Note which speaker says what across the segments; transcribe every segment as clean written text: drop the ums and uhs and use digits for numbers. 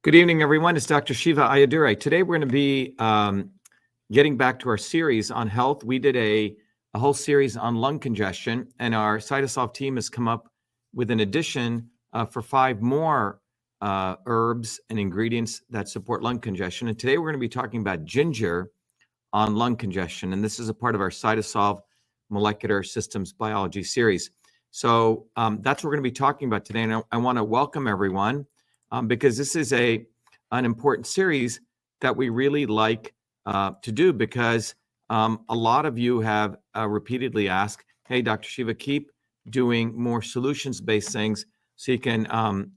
Speaker 1: Good evening, everyone. It's Dr. Shiva Ayyadurai. Today, we're going to be getting back to our series on health. We did a whole series on lung congestion, and our CytoSolve team has come up with an addition for 5 more herbs and ingredients that support lung congestion. And today, we're going to be talking about ginger on lung congestion. And this is a part of our CytoSolve Molecular Systems Biology series. So that's what we're going to be talking about today. And I want to welcome everyone. Because this is an important series that we really like to do, because a lot of you have repeatedly asked, hey, Dr. Shiva, keep doing more solutions-based things so you can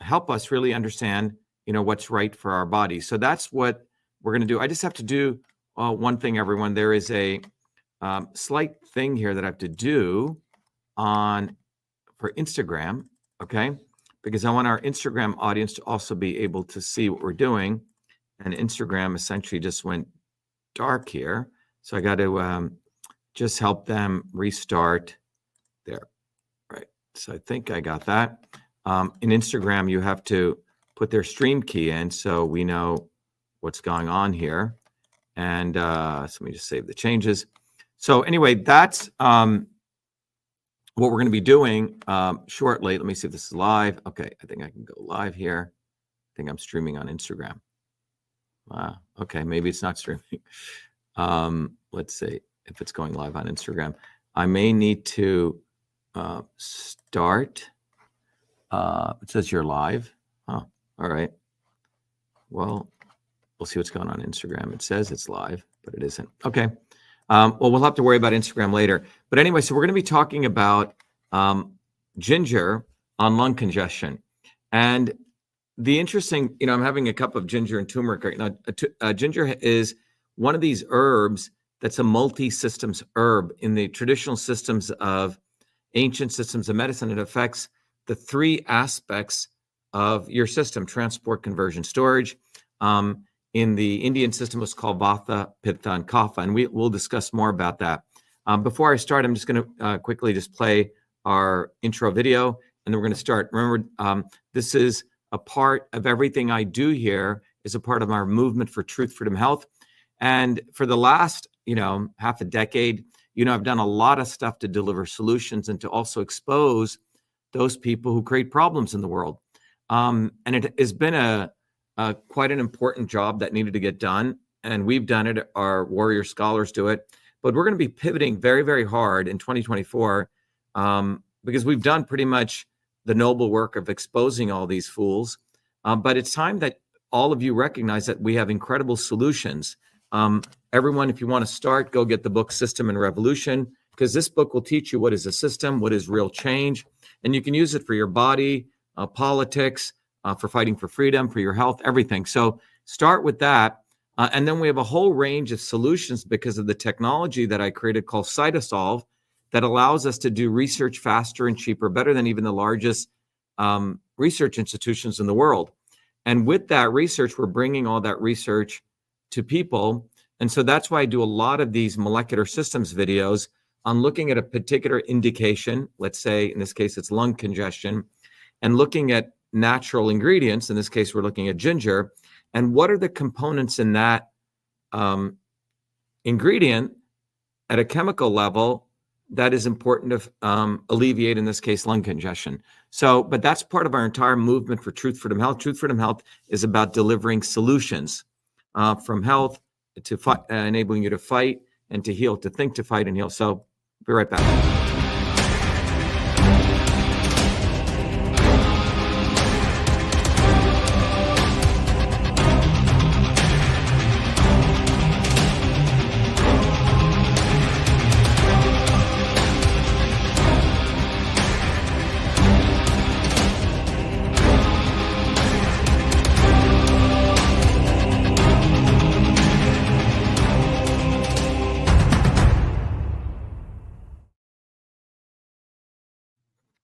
Speaker 1: help us really understand, what's right for our body. So that's what we're going to do. I just have to do one thing, everyone. There is a slight thing here that I have to do for Instagram, okay? Because I want our Instagram audience to also be able to see what we're doing. And Instagram essentially just went dark here. So I got to just help them restart there. Right. So I think I got that. In Instagram, you have to put their stream key in so we know what's going on here. And so let me just save the changes. So anyway, that's what we're going to be doing shortly. Let me see if this is live. Okay, I think I can go live here. I think I'm streaming on Instagram. Wow. Okay, maybe it's not streaming. Let's see if it's going live on Instagram. I may need to start. It says you're live. Oh, all right. Well, we'll see what's going on Instagram. It says it's live, but it isn't. Okay. Well, we'll have to worry about Instagram later. But anyway, so we're going to be talking about ginger on lung congestion. And the interesting, I'm having a cup of ginger and turmeric right now. Ginger is one of these herbs that's a multi-systems herb. In the traditional systems of ancient systems of medicine, it affects the 3 aspects of your system: transport, conversion, storage. In the Indian system, it's called Vata, Pitta, and Kapha, and we'll discuss more about that. Before I start, I'm just going to quickly just play our intro video, and then we're going to start. Remember, this is a part of everything I do here, is a part of our movement for truth, freedom, health. And for the last, half a decade, I've done a lot of stuff to deliver solutions and to also expose those people who create problems in the world. And it has been quite an important job that needed to get done, and we've done it. Our warrior scholars do it, but we're going to be pivoting very, very hard in 2024 because we've done pretty much the noble work of exposing all these fools. But it's time that all of you recognize that we have incredible solutions. Everyone, if you want to start, go get the book System and Revolution, because this book will teach you what is a system, what is real change, and you can use it for your body, politics, for fighting for freedom, for your health, everything. So start with that. And then we have a whole range of solutions because of the technology that I created called CytoSolve that allows us to do research faster and cheaper, better than even the largest research institutions in the world. And with that research, we're bringing all that research to people. And so that's why I do a lot of these molecular systems videos on looking at a particular indication. Let's say, in this case, it's lung congestion, and looking at natural ingredients. In this case, we're looking at ginger, and what are the components in that ingredient at a chemical level that is important to alleviate, in this case, lung congestion. So, but that's part of our entire movement for Truth, Freedom, Health. Truth, Freedom, Health is about delivering solutions from health to enabling you to fight and to heal, to think, to fight, and heal. So, be right back.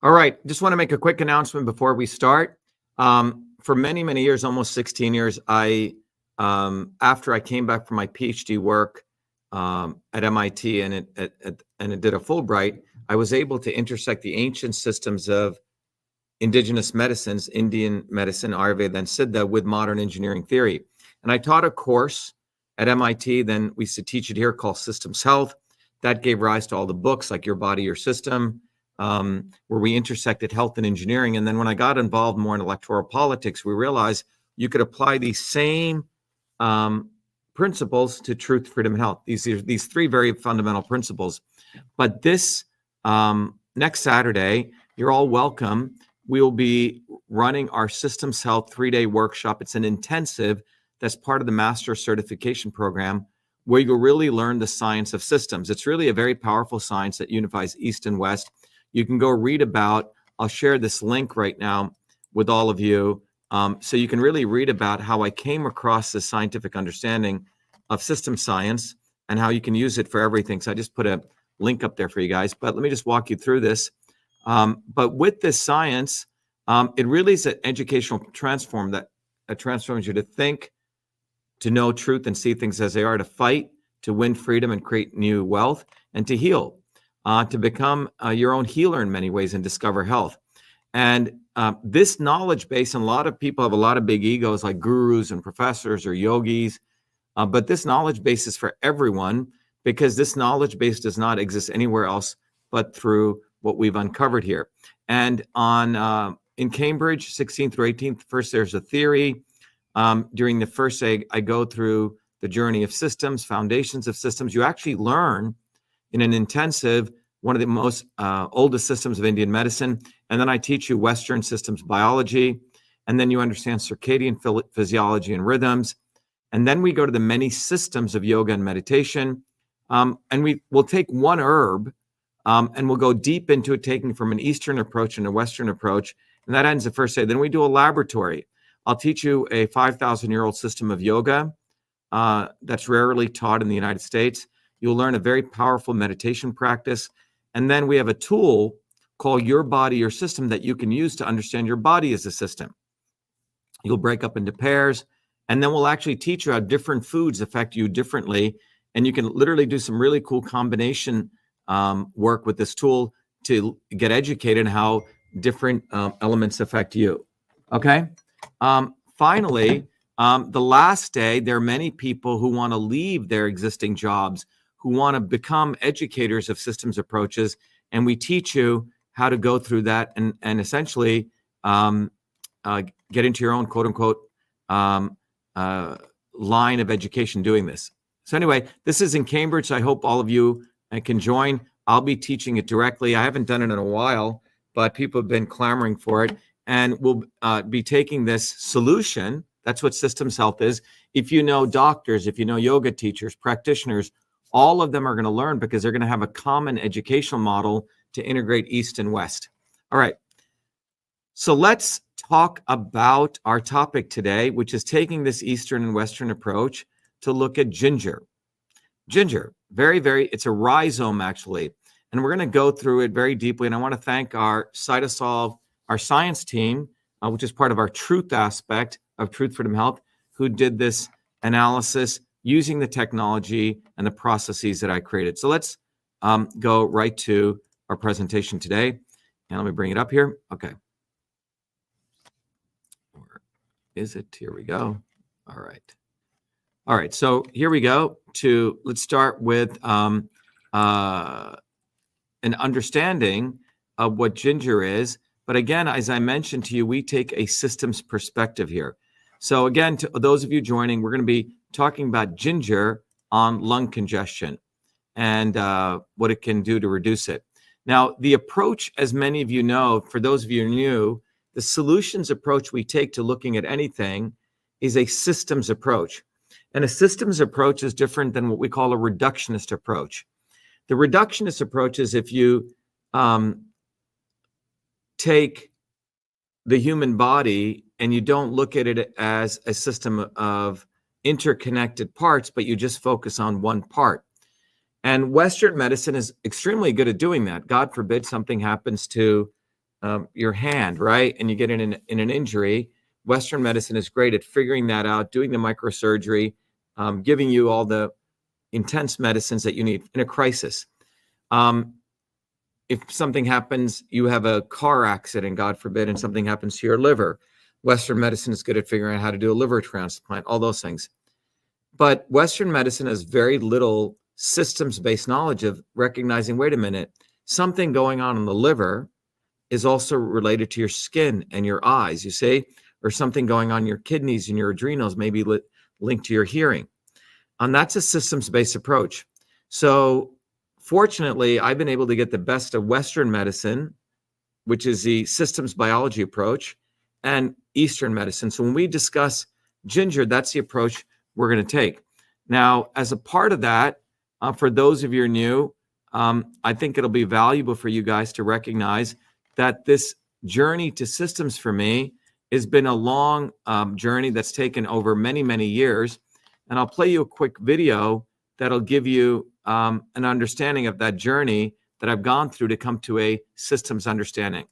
Speaker 1: All right, just want to make a quick announcement before we start. For many, many years, almost 16 years, after I came back from my PhD work at MIT and it did a Fulbright, I was able to intersect the ancient systems of indigenous medicines, Indian medicine, Ayurveda, then Siddha with modern engineering theory. And I taught a course at MIT, then we used to teach it here called Systems Health. That gave rise to all the books like Your Body, Your System, where we intersected health and engineering. And then when I got involved more in electoral politics, we realized you could apply these same principles to truth, freedom, and health. These three very fundamental principles. But this next Saturday, you're all welcome. We will be running our Systems Health 3-day workshop. It's an intensive that's part of the Master Certification Program where you'll really learn the science of systems. It's really a very powerful science that unifies East and West. You can go read about, I'll share this link right now with all of you. So you can really read about how I came across this scientific understanding of system science and how you can use it for everything. So I just put a link up there for you guys, but let me just walk you through this. But with this science, it really is an educational transform that transforms you to think, to know truth and see things as they are, to fight, to win freedom and create new wealth, and to heal, to become your own healer in many ways and discover health. And this knowledge base, and a lot of people have a lot of big egos like gurus and professors or yogis, but this knowledge base is for everyone because this knowledge base does not exist anywhere else but through what we've uncovered here. And on in Cambridge, 16th through 18th, first there's a theory. During the first day, I go through the journey of systems, foundations of systems. You actually learn in an intensive, one of the most oldest systems of Indian medicine. And then I teach you Western systems biology. And then you understand circadian physiology and rhythms. And then we go to the many systems of yoga and meditation. And we will take one herb and we'll go deep into it, taking from an Eastern approach and a Western approach. And that ends the first day. Then we do a laboratory. I'll teach you a 5,000-year-old system of yoga that's rarely taught in the United States. You'll learn a very powerful meditation practice. And then we have a tool called Your Body, Your System that you can use to understand your body as a system. You'll break up into pairs, and then we'll actually teach you how different foods affect you differently. And you can literally do some really cool combination work with this tool to get educated in how different elements affect you. Okay? Finally, the last day, there are many people who want to leave their existing jobs, who want to become educators of systems approaches, and we teach you how to go through that and essentially get into your own quote-unquote line of education doing this. So anyway, this is in Cambridge. So I hope all of you can join. I'll be teaching it directly. I haven't done it in a while, but people have been clamoring for it. And we'll be taking this solution. That's what systems health is. If you know doctors, if you know yoga teachers, practitioners, all of them are going to learn because they're going to have a common educational model to integrate East and West. All right. So let's talk about our topic today, which is taking this Eastern and Western approach to look at ginger. Ginger, it's a rhizome actually. And we're going to go through it very deeply. And I want to thank our CytoSolve, our science team, which is part of our truth aspect of Truth, Freedom, Health, who did this analysis using the technology and the processes that I created. So let's go right to our presentation today. And let me bring it up here. Okay. Where is it? Here we go. All right. All right. So here we go. Let's start with an understanding of what ginger is. But again, as I mentioned to you, we take a systems perspective here. So again, to those of you joining, we're going to be talking about ginger on lung congestion and what it can do to reduce it. Now, the approach, as many of you know, for those of you new, the solutions approach we take to looking at anything is a systems approach. And a systems approach is different than what we call a reductionist approach. The reductionist approach is if you take the human body and you don't look at it as a system of interconnected parts, but you just focus on one part. And Western medicine is extremely good at doing that. God forbid something happens to your hand, right? And you get in an injury. Western medicine is great at figuring that out, doing the microsurgery, giving you all the intense medicines that you need in a crisis. if something happens, you have a car accident, God forbid, and something happens to your liver. Western medicine is good at figuring out how to do a liver transplant, all those things. But Western medicine has very little systems-based knowledge of recognizing, wait a minute, something going on in the liver is also related to your skin and your eyes, you see, or something going on in your kidneys and your adrenals, maybe linked to your hearing. And that's a systems-based approach. So fortunately, I've been able to get the best of Western medicine, which is the systems biology approach, and Eastern medicine. So when we discuss ginger, that's the approach we're going to take. Now, as a part of that, for those of you who are new, I think it'll be valuable for you guys to recognize that this journey to systems for me has been a long journey that's taken over many, many years. And I'll play you a quick video that'll give you an understanding of that journey that I've gone through to come to a systems understanding.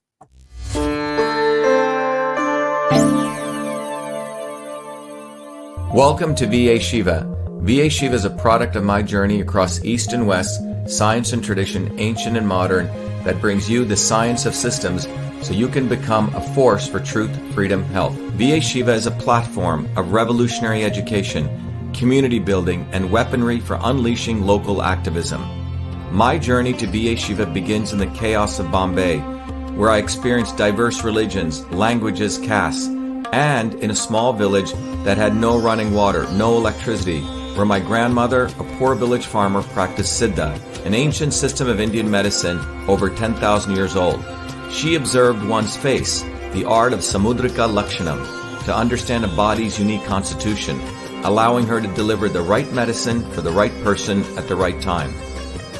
Speaker 1: Welcome to VA Shiva. VA Shiva is a product of my journey across East and West, science and tradition, ancient and modern, that brings you the science of systems so you can become a force for truth, freedom, health. VA Shiva is a platform of revolutionary education, community building, and weaponry for unleashing local activism. My journey to VA Shiva begins in the chaos of Bombay, where I experienced diverse religions, languages, castes, and in a small village that had no running water, no electricity, where my grandmother, a poor village farmer, practiced Siddha, an ancient system of Indian medicine over 10,000 years old. She observed one's face, the art of Samudrika Lakshanam, to understand a body's unique constitution, allowing her to deliver the right medicine for the right person at the right time.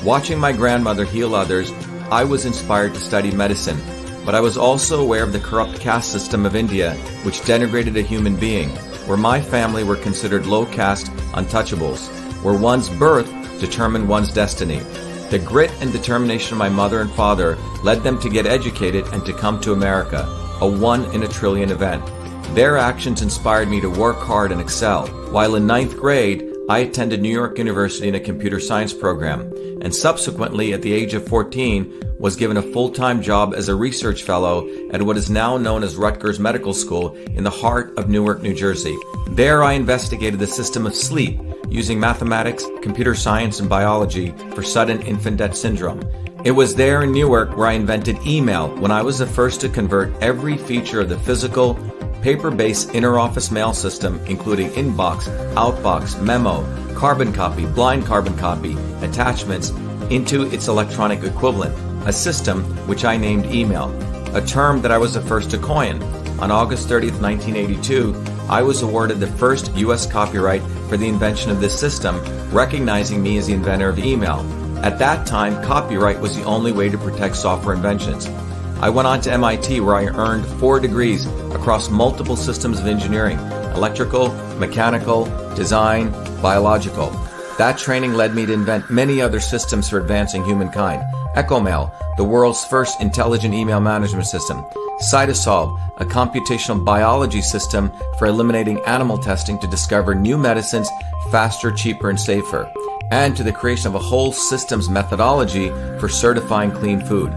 Speaker 1: Watching my grandmother heal others, I was inspired to study medicine, but I was also aware of the corrupt caste system of India, which denigrated a human being, where my family were considered low caste untouchables, where one's birth determined one's destiny. The grit and determination of my mother and father led them to get educated and to come to America, a 1 in a trillion event. Their actions inspired me to work hard and excel. While in 9th grade, I attended New York University in a computer science program, and subsequently, at the age of 14, was given a full-time job as a research fellow at what is now known as Rutgers Medical School in the heart of Newark, New Jersey. There I investigated the system of sleep using mathematics, computer science, and biology for sudden infant death syndrome. It was there in Newark where I invented email, when I was the first to convert every feature of the physical, paper-based inter-office mail system, including inbox, outbox, memo, carbon copy, blind carbon copy, attachments, into its electronic equivalent, a system which I named email, a term that I was the first to coin. On August 30th, 1982, I was awarded the first U.S. copyright for the invention of this system, recognizing me as the inventor of email. At that time, copyright was the only way to protect software inventions. I went on to MIT, where I earned 4 degrees across multiple systems of engineering: electrical, mechanical, design, biological. That training led me to invent many other systems for advancing humankind. EchoMail, the world's first intelligent email management system. CytoSolve, a computational biology system for eliminating animal testing to discover new medicines faster, cheaper, and safer. And to the creation of a whole systems methodology for certifying clean food.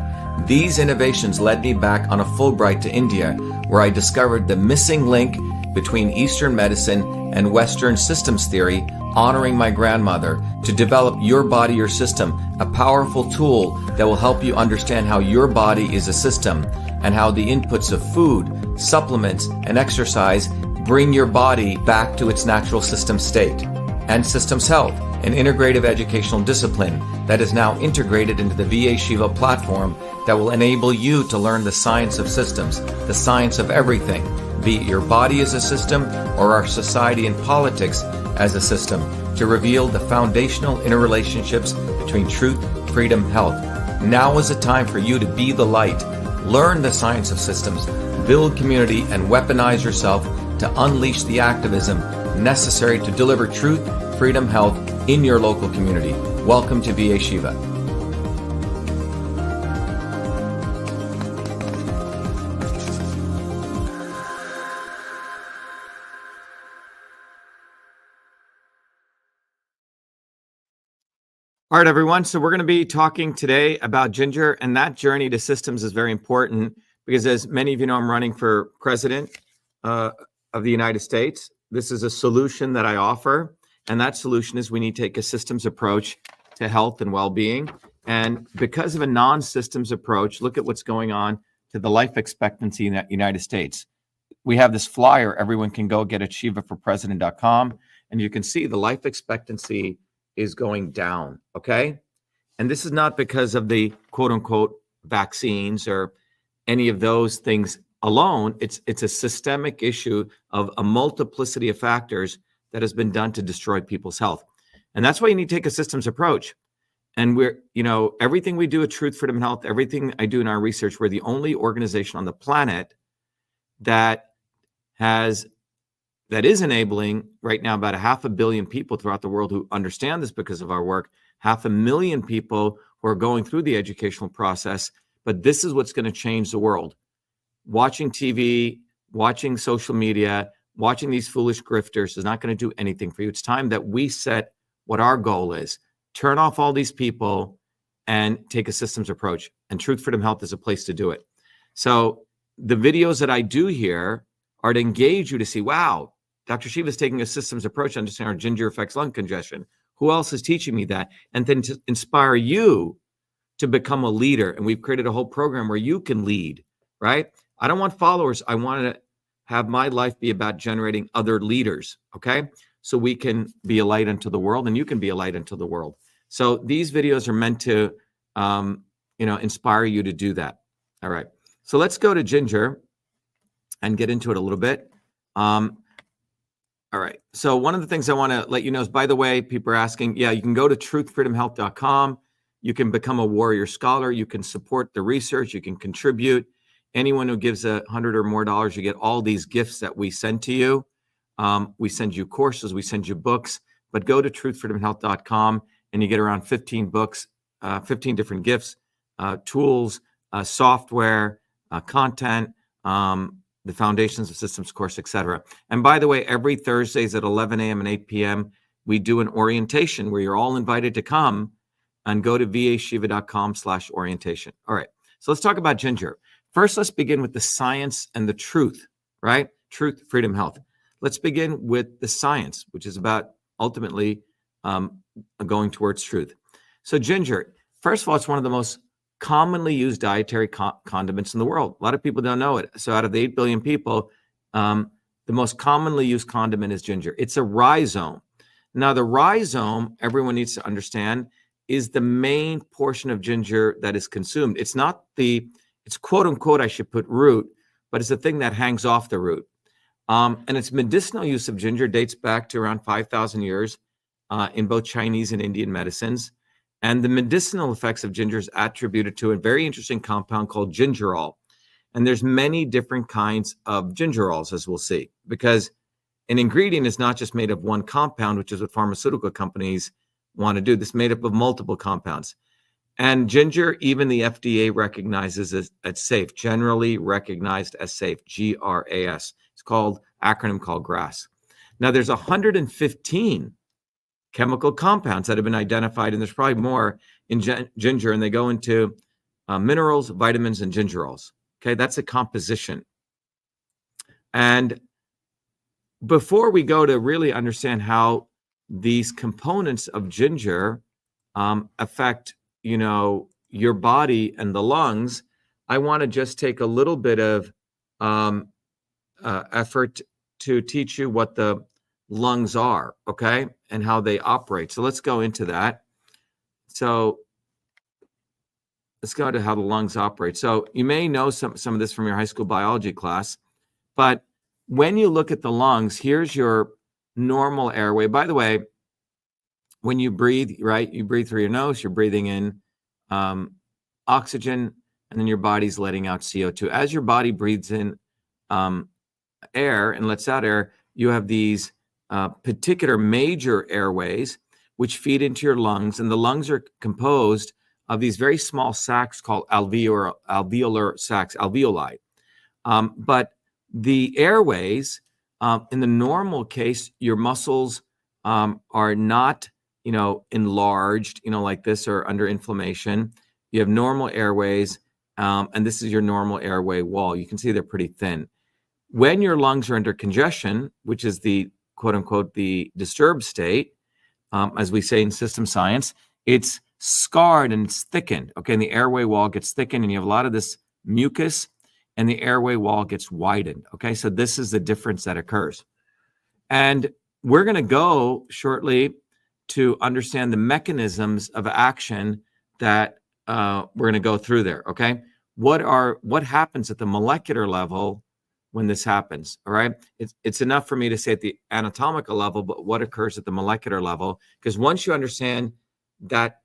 Speaker 1: These innovations led me back on a Fulbright to India, where I discovered the missing link between Eastern medicine and Western systems theory, honoring my grandmother, to develop Your Body, Your System, a powerful tool that will help you understand how your body is a system and how the inputs of food, supplements, and exercise bring your body back to its natural system state. And Systems Health, an integrative educational discipline that is now integrated into the VA Shiva platform that will enable you to learn the science of systems, the science of everything, be it your body as a system or our society and politics as a system, to reveal the foundational interrelationships between truth, freedom, health. Now is the time for you to be the light, learn the science of systems, build community, and weaponize yourself to unleash the activism necessary to deliver truth, freedom, health in your local community. Welcome to VA Shiva. All right, everyone. So we're going to be talking today about ginger, and that journey to systems is very important because, as many of you know, I'm running for president of the United States. This is a solution that I offer, and that solution is we need to take a systems approach to health and well-being. And because of a non-systems approach, look at what's going on to the life expectancy in the United States. We have this flyer. Everyone can go get at SHIVA4president.com, and you can see the life expectancy is going down, okay? And this is not because of the quote unquote vaccines or any of those things alone. It's a systemic issue of a multiplicity of factors that has been done to destroy people's health. And that's why you need to take a systems approach. And we're, everything we do at Truth, Freedom, and Health, everything I do in our research, we're the only organization on the planet that is enabling right now about 500 million people throughout the world who understand this because of our work, 500,000 people who are going through the educational process. But this is what's going to change the world. Watching TV, watching social media, watching these foolish grifters is not going to do anything for you. It's time that we set what our goal is. Turn off all these people and take a systems approach. And Truth, Freedom, Health is a place to do it. So the videos that I do here are to engage you to see, wow, Dr. Shiva is taking a systems approach to understand how ginger affects lung congestion. Who else is teaching me that? And then to inspire you to become a leader. And we've created a whole program where you can lead, right? I don't want followers. I want to have my life be about generating other leaders, okay? So we can be a light unto the world and you can be a light unto the world. So these videos are meant to, inspire you to do that. All right. So let's go to ginger and get into it a little bit. All right. So one of the things I want to let you know is, by the way, people are asking, you can go to truthfreedomhealth.com. You can become a warrior scholar. You can support the research. You can contribute. Anyone who gives $100 or more, you get all these gifts that we send to you. We send you courses. We send you books. But go to truthfreedomhealth.com and you get around 15 books, 15 different gifts, tools, software, content, the Foundations of Systems course, etc. And by the way, every Thursdays at 11 a.m. and 8 p.m., we do an orientation where you're all invited to come and go to vashiva.com/orientation. All right. So let's talk about ginger. First, let's begin with the science and the truth, right? Truth, freedom, health. Let's begin with the science, which is about ultimately going towards truth. So ginger, first of all, it's one of the most commonly used dietary condiments in the world. A lot of people don't know it. So out of the 8 billion people, the most commonly used condiment is ginger. It's a rhizome. Now, the rhizome, everyone needs to understand, is the main portion of ginger that is consumed. It's not it's quote unquote, I should put root, but it's the thing that hangs off the root. And its medicinal use of ginger dates back to around 5,000 years in both Chinese and Indian medicines. And the medicinal effects of ginger is attributed to a very interesting compound called gingerol. And there's many different kinds of gingerols, as we'll see, because an ingredient is not just made of one compound, which is what pharmaceutical companies want to do. This is made up of multiple compounds. And ginger, even the FDA recognizes as safe, generally recognized as safe, GRAS. It's acronym called GRAS. Now, there's 115 chemical compounds that have been identified, and there's probably more in ginger, and they go into minerals, vitamins, and gingerols. Okay, that's a composition. And before we go to really understand how these components of ginger affect, your body and the lungs, I want to just take a little bit of effort to teach you what the lungs are, okay, and how they operate. So let's go into that. So let's go to how the lungs operate. So you may know some of this from your high school biology class, but when you look at the lungs, here's your normal airway. By the way, when you breathe, right, you breathe through your nose, you're breathing in oxygen, and then your body's letting out CO2. As your body breathes in air and lets out air, you have these particular major airways which feed into your lungs, and the lungs are composed of these very small sacs called alveolar sacs, alveoli. But the airways, in the normal case, your muscles are not, enlarged, like this, or under inflammation. You have normal airways, and this is your normal airway wall. You can see they're pretty thin. When your lungs are under congestion, which is the quote unquote the disturbed state, as we say in system science, it's scarred and it's thickened. Okay, and the airway wall gets thickened, and you have a lot of this mucus, and the airway wall gets widened. Okay, so this is the difference that occurs. And we're going to go shortly to understand the mechanisms of action that we're going to go through there. Okay, what happens at the molecular level when this happens? All right, it's enough for me to say at the anatomical level, but what occurs at the molecular level? Because once you understand that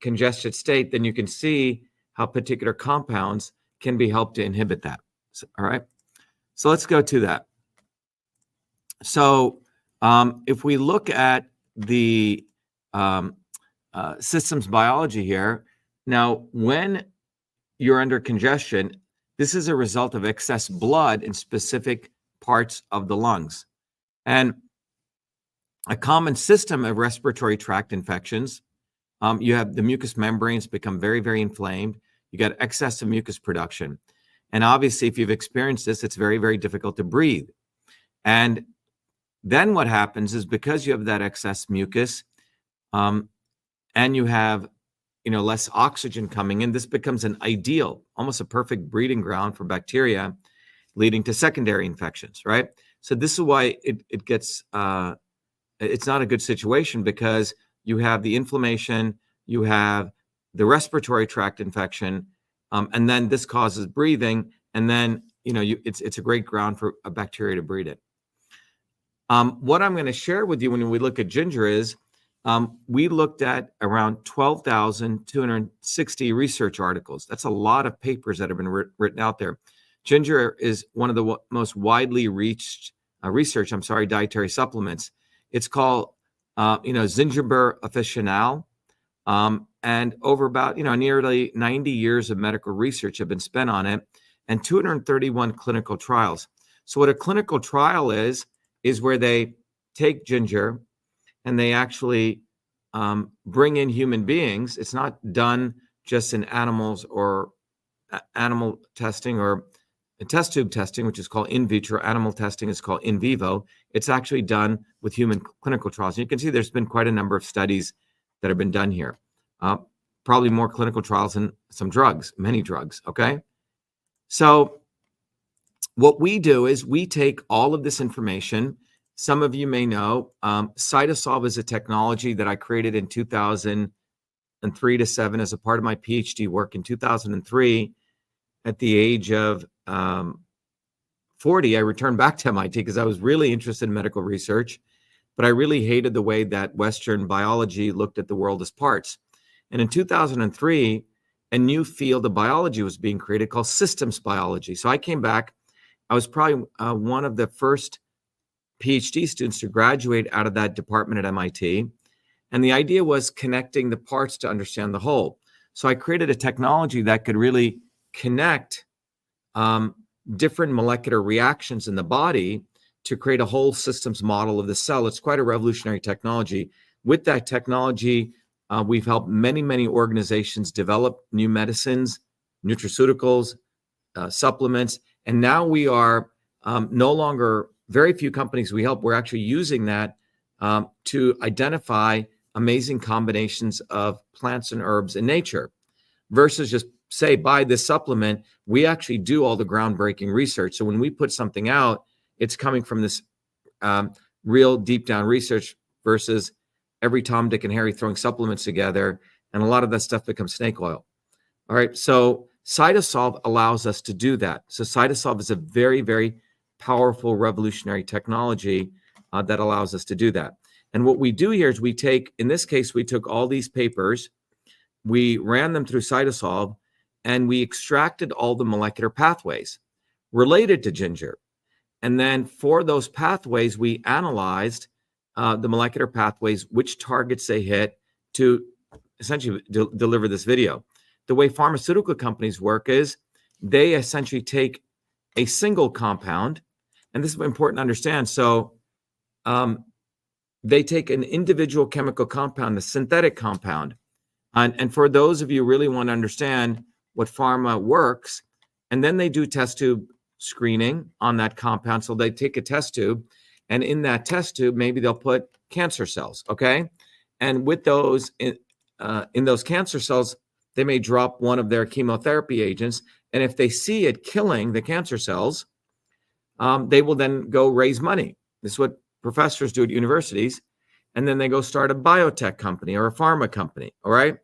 Speaker 1: congested state, then you can see how particular compounds can be helped to inhibit that. So, all right, so let's go to that. So if we look at the systems biology here, now when you're under congestion, this is a result of excess blood in specific parts of the lungs. And a common system of respiratory tract infections, you have the mucous membranes become very, very inflamed. You got excessive mucus production. And obviously, if you've experienced this, it's very, very difficult to breathe. And then what happens is, because you have that excess mucus, and you have less oxygen coming in, this becomes an ideal, almost a perfect breeding ground for bacteria, leading to secondary infections, right? So this is why it gets, it's not a good situation, because you have the inflammation, you have the respiratory tract infection, and then this causes breathing, and then it's a great ground for a bacteria to breed it. What I'm going to share with you when we look at ginger is, we looked at around 12,260 research articles. That's a lot of papers that have been written out there. Ginger is one of the most widely reached dietary supplements. It's called, Zingiber officinal. And over about, nearly 90 years of medical research have been spent on it, and 231 clinical trials. So what a clinical trial is where they take ginger and they actually bring in human beings. It's not done just in animals or animal testing or test tube testing, which is called in vitro. Animal testing is called in vivo. It's actually done with human clinical trials. And you can see there's been quite a number of studies that have been done here. Probably more clinical trials than some drugs, many drugs, okay? So what we do is we take all of this information. Some of you may know, CytoSolve is a technology that I created in 2003 to 7 as a part of my PhD work. In 2003, at the age of 40, I returned back to MIT because I was really interested in medical research, but I really hated the way that Western biology looked at the world as parts. And in 2003, a new field of biology was being created called systems biology. So I came back. I was probably one of the first PhD students to graduate out of that department at MIT. And the idea was connecting the parts to understand the whole. So I created a technology that could really connect different molecular reactions in the body to create a whole systems model of the cell. It's quite a revolutionary technology. With that technology, we've helped many, many organizations develop new medicines, nutraceuticals, supplements, and now we are no longer, very few companies we help, we're actually using that to identify amazing combinations of plants and herbs in nature, versus just say, buy this supplement. We actually do all the groundbreaking research. So when we put something out, it's coming from this real deep down research, versus every Tom, Dick, and Harry throwing supplements together, and a lot of that stuff becomes snake oil. All right, so CytoSolve allows us to do that. So CytoSolve is a very, very powerful, revolutionary technology that allows us to do that. And what we do here is we take, in this case, we took all these papers, we ran them through CytoSolve, and we extracted all the molecular pathways related to ginger. And then for those pathways, we analyzed the molecular pathways, which targets they hit to essentially deliver this video. The way pharmaceutical companies work is they essentially take a single compound, and this is important to understand. So they take an individual chemical compound, a synthetic compound. And for those of you who really want to understand what pharma works, and then they do test tube screening on that compound. So they take a test tube, and in that test tube, maybe they'll put cancer cells, okay? And with those, in those cancer cells, they may drop one of their chemotherapy agents. And if they see it killing the cancer cells, they will then go raise money. This is what professors do at universities. And then they go start a biotech company or a pharma company, all right?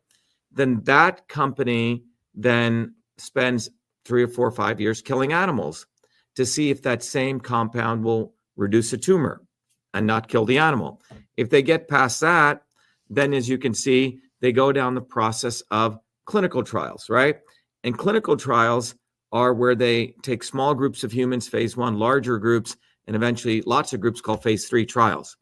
Speaker 1: Then that company then spends 3 or 4 or 5 years killing animals to see if that same compound will reduce a tumor and not kill the animal. If they get past that, then as you can see, they go down the process of clinical trials, right? And clinical trials are where they take small groups of humans, phase 1, larger groups, and eventually lots of groups called phase 3 trials.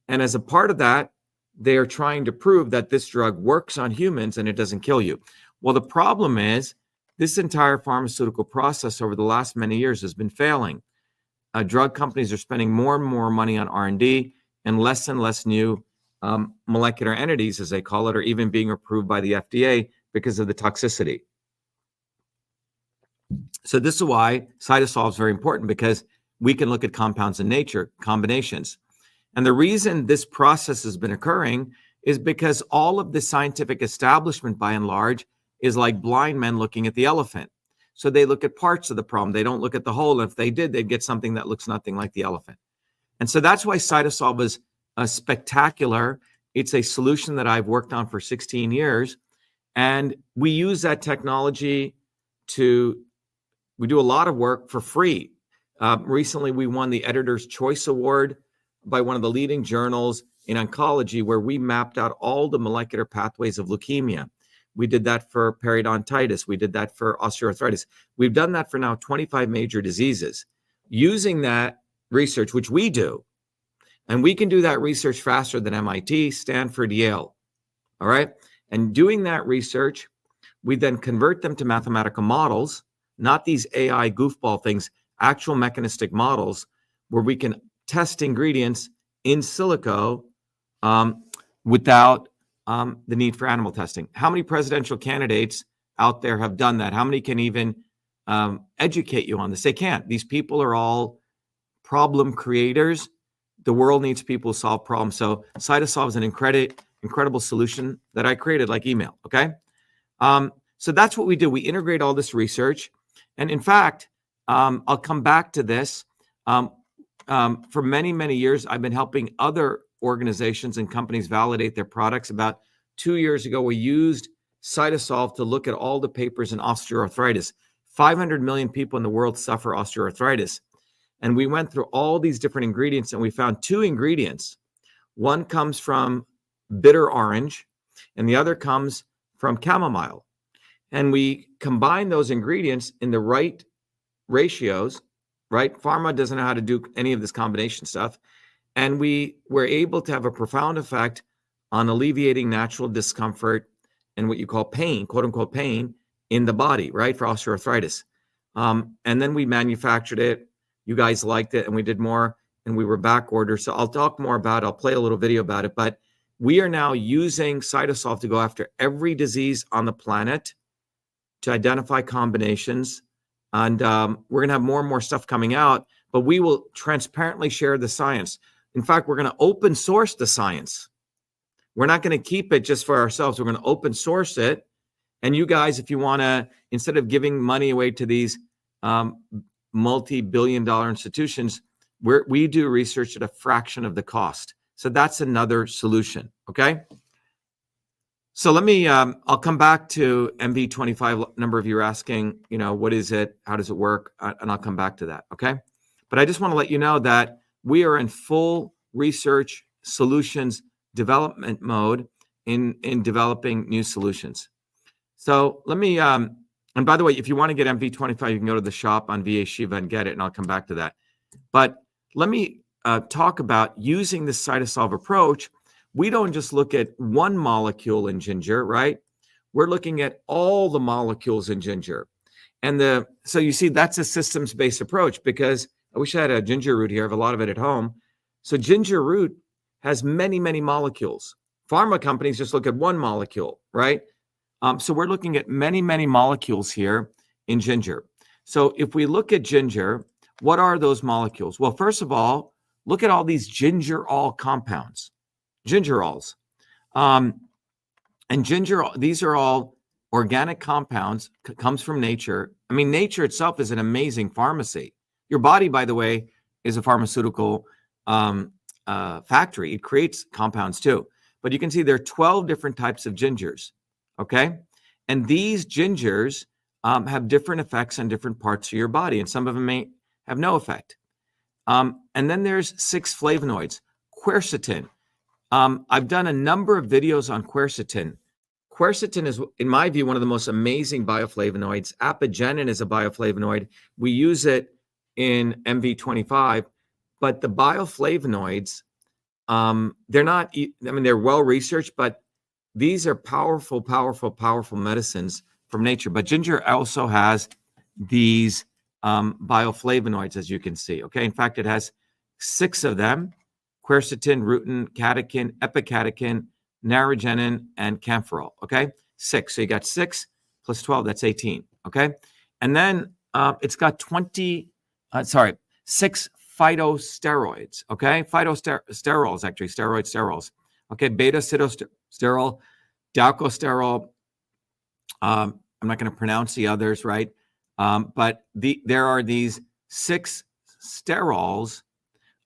Speaker 1: And as a part of that, they are trying to prove that this drug works on humans and it doesn't kill you. Well, the problem is this entire pharmaceutical process over the last many years has been failing. Drug companies are spending more and more money on R&D, and less new molecular entities, as they call it, are even being approved by the FDA because of the toxicity. So this is why CytoSolve is very important, because we can look at compounds in nature, combinations. And the reason this process has been occurring is because all of the scientific establishment, by and large, is like blind men looking at the elephant. So they look at parts of the problem. They don't look at the whole. And if they did, they'd get something that looks nothing like the elephant. And so that's why CytoSolve is spectacular. It's a solution that I've worked on for 16 years. And we use that technology we do a lot of work for free. Recently, we won the Editor's Choice Award by one of the leading journals in oncology, where we mapped out all the molecular pathways of leukemia. We did that for periodontitis. We did that for osteoarthritis. We've done that for now 25 major diseases. Using that research, which we do, and we can do that research faster than MIT, Stanford, Yale, all right? And doing that research, we then convert them to mathematical models, not these AI goofball things, actual mechanistic models where we can test ingredients in silico without the need for animal testing. How many presidential candidates out there have done that? How many can even educate you on this? They can't. These people are all problem creators. The world needs people who solve problems. So CytoSolve is an incredible solution that I created, like email, okay? So that's what we do. We integrate all this research. And in fact, I'll come back to this. For many, many years, I've been helping other organizations and companies validate their products. About 2 years ago, we used CytoSolve to look at all the papers in osteoarthritis. 500 million people in the world suffer osteoarthritis. And we went through all these different ingredients, and we found 2 ingredients. One comes from bitter orange, and the other comes from chamomile. And we combine those ingredients in the right ratios, right? Pharma doesn't know how to do any of this combination stuff. And we were able to have a profound effect on alleviating natural discomfort and what you call pain, quote unquote pain, in the body, right? For osteoarthritis. And then we manufactured it. You guys liked it, and we did more, and we were back ordered. So I'll talk more about it. I'll play a little video about it. But we are now using CytoSolve to go after every disease on the planet to identify combinations. And we're going to have more and more stuff coming out, but we will transparently share the science. In fact, we're going to open source the science. We're not going to keep it just for ourselves. We're going to open source it. And you guys, if you want to, instead of giving money away to these multi-billion-dollar institutions, we do research at a fraction of the cost. So that's another solution, okay? So let me, I'll come back to MV25. A number of you are asking, what is it? How does it work? And I'll come back to that, okay? But I just want to let you know that we are in full research solutions development mode in developing new solutions. So let me, and by the way, if you want to get MV25, you can go to the shop on VA/SHIVA and get it, and I'll come back to that. But let me talk about using this CytoSolve approach. We don't just look at one molecule in ginger, right? We're looking at all the molecules in ginger. And so you see, that's a systems-based approach, because I wish I had a ginger root here. I have a lot of it at home. So ginger root has many, many molecules. Pharma companies just look at one molecule, right? So we're looking at many, many molecules here in ginger. So if we look at ginger, what are those molecules? Well, first of all, look at all these gingerol compounds, gingerols. And these are all organic compounds, comes from nature. I mean, nature itself is an amazing pharmacy. Your body, by the way, is a pharmaceutical factory. It creates compounds too. But you can see there are 12 different types of gingers, okay? And these gingers have different effects on different parts of your body, and some of them may have no effect. And then there's 6 flavonoids. Quercetin. I've done a number of videos on quercetin. Quercetin is, in my view, one of the most amazing bioflavonoids. Apigenin is a bioflavonoid. We use it in MV25, but the bioflavonoids, they're not, I mean, they're well researched, but these are powerful, powerful, powerful medicines from nature. But ginger also has these bioflavonoids, as you can see. Okay, in fact, it has 6 of them: quercetin, rutin, catechin, epicatechin, narogenin, and camphorol. Okay, 6. So you got 6 plus 12, that's 18. Okay, and then it's got 6 phytosteroids. Okay, phytosterols, actually, sterols. Okay, beta-sitosterol, dalcosterol. I'm not going to pronounce the others, right? But there are these 6 sterols,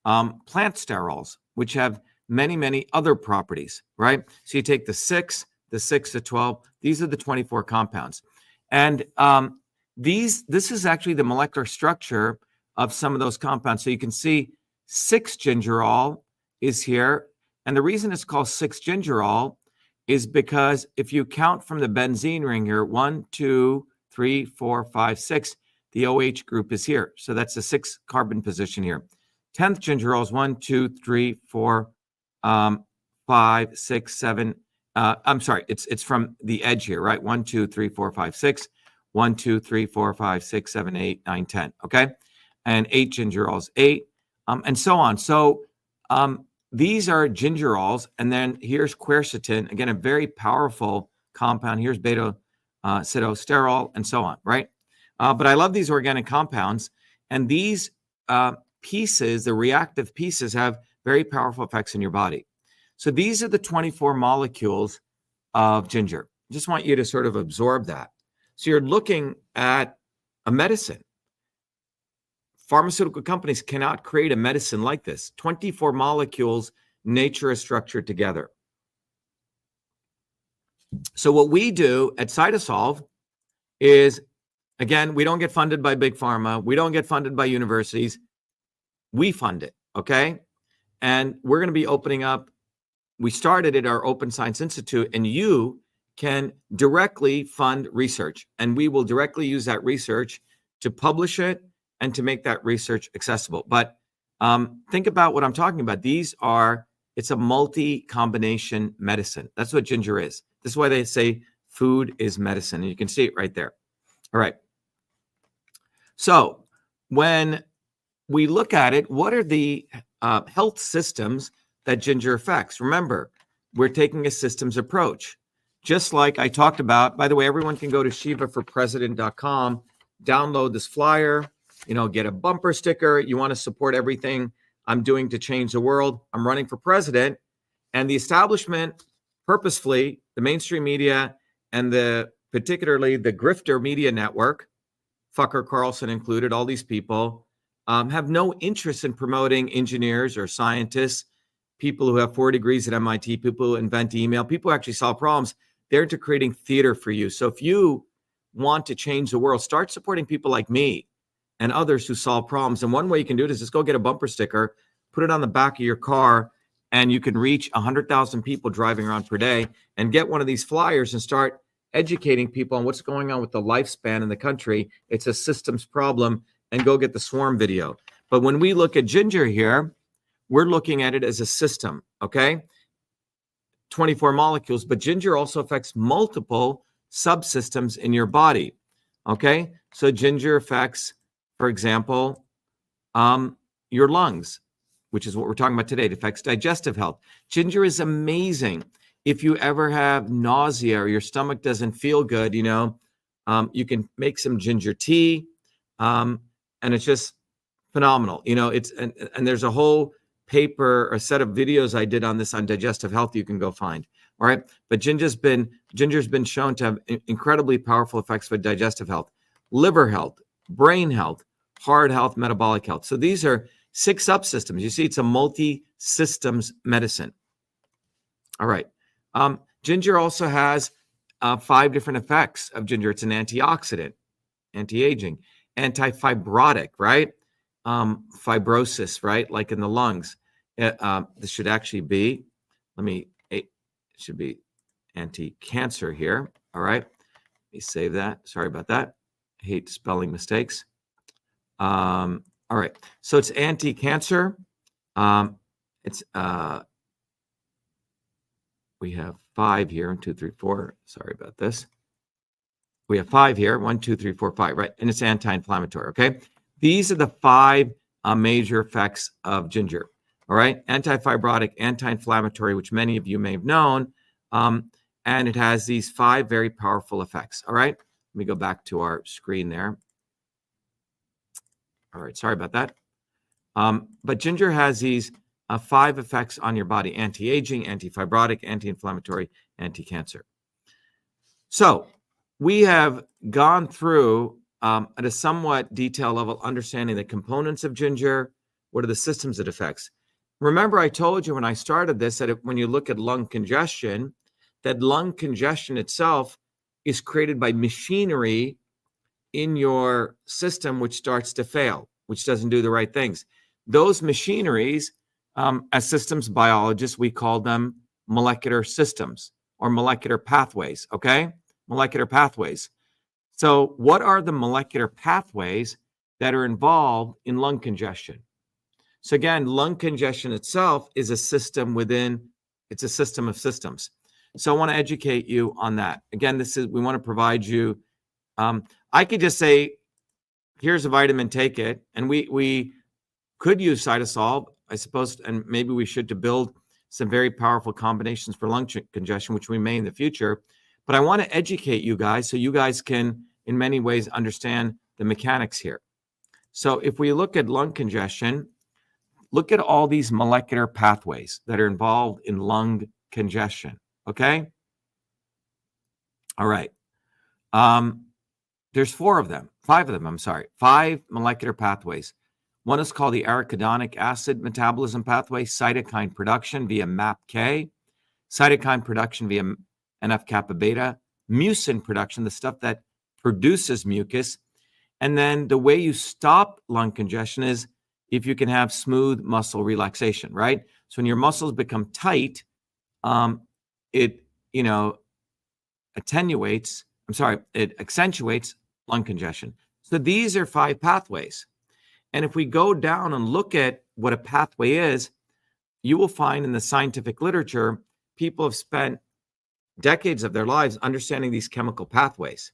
Speaker 1: plant sterols, which have many, many other properties, right? So you take the 6, the 12, these are the 24 compounds. And this is actually the molecular structure of some of those compounds. So you can see 6-gingerol is here. And the reason it's called 6-gingerol is because if you count from the benzene ring here, 1, 2, 3, 4, 5, 6, the OH group is here. So that's the 6th carbon position here. 10th gingerol is 1, 2, 3, 4, 5, 6, 7. I'm sorry, it's from the edge here, right? 1, 2, 3, 4, 5, 6. 1, 2, 3, 4, 5, 6, 7, 8, 9, 10. Okay. And 8 gingerols, 8, and so on. So these are gingerols. And then here's quercetin, again, a very powerful compound. Here's beta-sitosterol and so on, right? But I love these organic compounds. And these pieces, the reactive pieces, have very powerful effects in your body. So these are the 24 molecules of ginger. I just want you to sort of absorb that. So you're looking at a medicine. Pharmaceutical companies cannot create a medicine like this. 24 molecules, nature is structured together. So what we do at CytoSolve is, again, we don't get funded by big pharma. We don't get funded by universities. We fund it, okay? And we're going to be opening up, we started at our Open Science Institute, and you can directly fund research. And we will directly use that research to publish it and to make that research accessible. But think about what I'm talking about. It's a multi-combination medicine. That's what ginger is. This is why they say food is medicine. And you can see it right there. All right. So when we look at it, what are the health systems that ginger affects? Remember, we're taking a systems approach. Just like I talked about, by the way, everyone can go to shivaforpresident.com, download this flyer, get a bumper sticker. You want to support everything I'm doing to change the world. I'm running for president, and the establishment purposefully, the mainstream media and particularly the grifter media network, Fucker Carlson included, all these people have no interest in promoting engineers or scientists, people who have 4 degrees at MIT, people who invent email, people who actually solve problems. They're into creating theater for you. So if you want to change the world, start supporting people like me and others who solve problems. And one way you can do it is just go get a bumper sticker, put it on the back of your car, and you can reach 100,000 people driving around per day and get one of these flyers and start educating people on what's going on with the lifespan in the country. It's a systems problem, and go get the swarm video. But when we look at ginger here, we're looking at it as a system, okay? 24 molecules, but ginger also affects multiple subsystems in your body, okay? So ginger affects, for example, your lungs. which is what we're talking about today. It affects digestive health. Ginger is amazing. If you ever have nausea or your stomach doesn't feel good, you can make some ginger tea, and it's just phenomenal. And there's a whole paper, a set of videos I did on this on digestive health you can go find. All right. But ginger's been shown to have incredibly powerful effects for digestive health, liver health, brain health, heart health, metabolic health. So these are 6 subsystems. You see, it's a multi-systems medicine. All right. Ginger also has 5 different effects of ginger. It's an antioxidant, anti-aging, anti-fibrotic, right? Fibrosis, right? Like in the lungs. This should actually be, it should be anti-cancer here. All right. Let me save that. Sorry about that. I hate spelling mistakes. All right. So it's anti-cancer. It's we have 5 here. 1, 2, 3, 4. Sorry about this. We have 5 here. 1, 2, 3, 4, 5. Right. And it's anti-inflammatory. Okay. These are the 5 major effects of ginger. All right. Anti-fibrotic, anti-inflammatory, which many of you may have known. And it has these 5 very powerful effects. All right. Let me go back to our screen there. All right. Sorry about that. But ginger has these 5 effects on your body: anti-aging, anti-fibrotic, anti-inflammatory, anti-cancer. So we have gone through at a somewhat detailed level, understanding the components of ginger. What are the systems it affects? Remember, I told you when I started this that when you look at lung congestion, that lung congestion itself is created by machinery in your system, which starts to fail, which doesn't do the right things. Those machineries, as systems biologists, we call them molecular systems or molecular pathways, okay? Molecular pathways. So what are the molecular pathways that are involved in lung congestion? So again, lung congestion itself is a system it's a system of systems. So I want to educate you on that. Again, we want to provide you, I could just say, here's a vitamin, take it. And we could use CytoSolve, I suppose, and maybe we should, to build some very powerful combinations for lung congestion, which we may in the future. But I want to educate you guys so you guys can, in many ways, understand the mechanics here. So if we look at lung congestion, look at all these molecular pathways that are involved in lung congestion, okay? All right. There's 5 of them, I'm sorry. 5 molecular pathways. One is called the arachidonic acid metabolism pathway, cytokine production via MAPK, cytokine production via NF-kappa beta, mucin production, the stuff that produces mucus. And then the way you stop lung congestion is if you can have smooth muscle relaxation, right? So when your muscles become tight, it accentuates lung congestion. So these are 5 pathways. And if we go down and look at what a pathway is, you will find in the scientific literature, people have spent decades of their lives understanding these chemical pathways.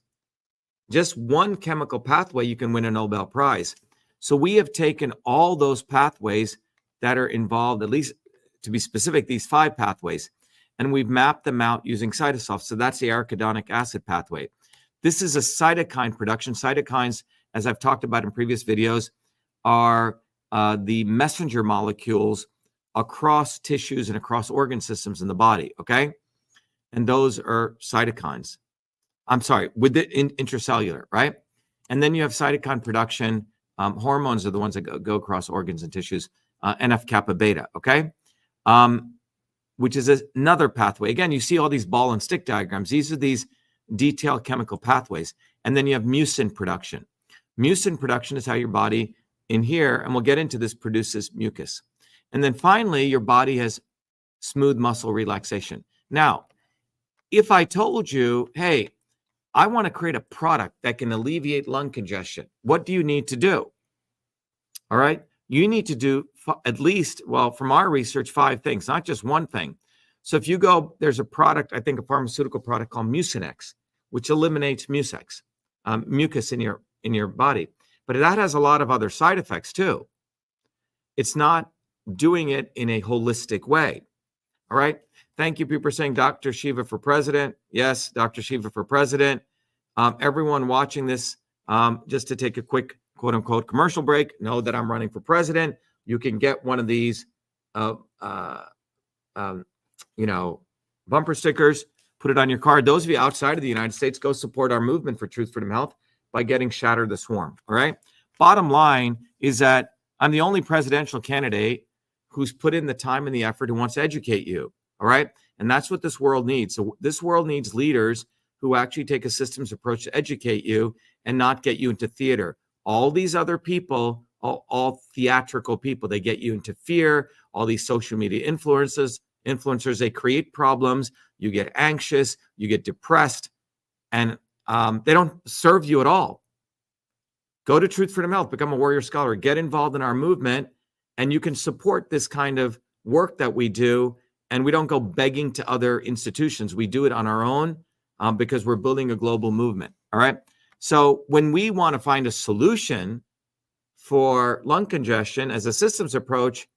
Speaker 1: Just one chemical pathway, you can win a Nobel Prize. So we have taken all those pathways that are involved, at least to be specific, these 5 pathways, and we've mapped them out using CytoSolve. So that's the arachidonic acid pathway. This is a cytokine production. Cytokines, as I've talked about in previous videos, are the messenger molecules across tissues and across organ systems in the body, okay? And those are cytokines. I'm sorry, with the intracellular, right? And then you have cytokine production. Hormones are the ones that go across organs and tissues, NF-kappa beta, okay? Which is another pathway. Again, you see all these ball and stick diagrams. These are these detailed chemical pathways. And then you have mucin production. Mucin production is how your body in here, and we'll get into this, produces mucus. And then finally, your body has smooth muscle relaxation. Now, if I told you, hey, I want to create a product that can alleviate lung congestion, what do you need to do? All right. You need to do at least, well, from our research, 5 things, not just one thing. So if you go, there's a product, I think a pharmaceutical product called Mucinex, which eliminates mucus in your body. But that has a lot of other side effects too. It's not doing it in a holistic way. All right. Thank you. People are saying Dr. Shiva for president. Yes, Dr. Shiva for president. Everyone watching this, just to take a quick quote unquote commercial break, know that I'm running for president. You can get one of these, bumper stickers, put it on your car. Those of you outside of the United States, go support our movement for truth, freedom, health by getting Shatter the Swarm. All right. Bottom line is that I'm the only presidential candidate who's put in the time and the effort, who wants to educate you. All right. And that's what this world needs. So this world needs leaders who actually take a systems approach to educate you and not get you into theater. All these other people, all theatrical people, they get you into fear. All these social media influencers, they create problems. You get anxious, you get depressed, and they don't serve you at all. Go to Truth, Freedom, Health, become a warrior scholar, get involved in our movement, and you can support this kind of work that we do. And we don't go begging to other institutions. We do it on our own because we're building a global movement. All right. So when we want to find a solution for lung congestion as a systems approach,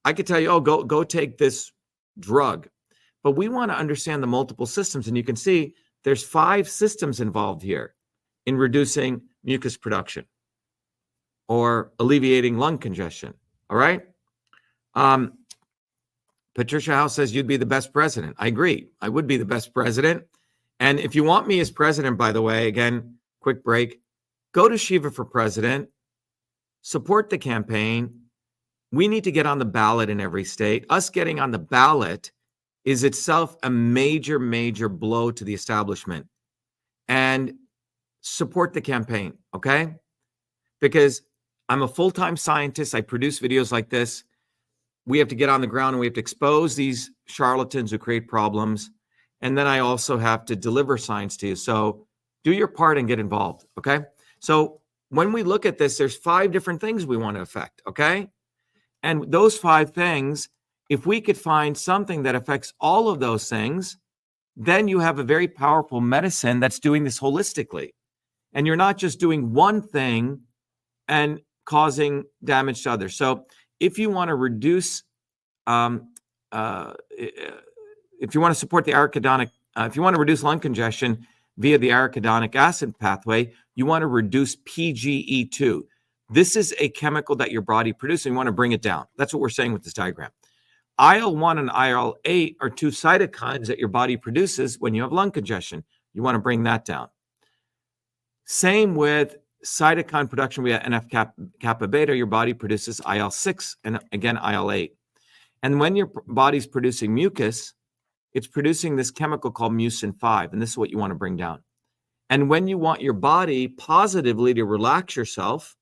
Speaker 1: I could tell you, oh, go take this drug. But we want to understand the multiple systems. And you can see there's 5 systems involved here in reducing mucus production or alleviating lung congestion. All right. Patricia House says you'd be the best president. I agree. I would be the best president. And if you want me as president, by the way, again, quick break, go to Shiva for president, support the campaign. We need to get on the ballot in every state. Us getting on the ballot is itself a major, major blow to the establishment. And support the campaign, okay? Because I'm a full-time scientist. I produce videos like this. We have to get on the ground and we have to expose these charlatans who create problems. And then I also have to deliver science to you. So do your part and get involved, okay? So when we look at this, there's 5 different things we want to affect, okay? And those 5 things, if we could find something that affects all of those things, then you have a very powerful medicine that's doing this holistically. And you're not just doing one thing and causing damage to others. So if you want to reduce, if you want to support the arachidonic, if you want to reduce lung congestion via the arachidonic acid pathway, you want to reduce PGE2. This is a chemical that your body produces, and you want to bring it down. That's what we're saying with this diagram. IL-1 and IL-8 are 2 cytokines that your body produces when you have lung congestion. You want to bring that down. Same with cytokine production via NF-kappa beta, your body produces IL-6 and again IL-8. And when your body's producing mucus, it's producing this chemical called mucin 5, and this is what you want to bring down. And when you want your body positively to relax yourself,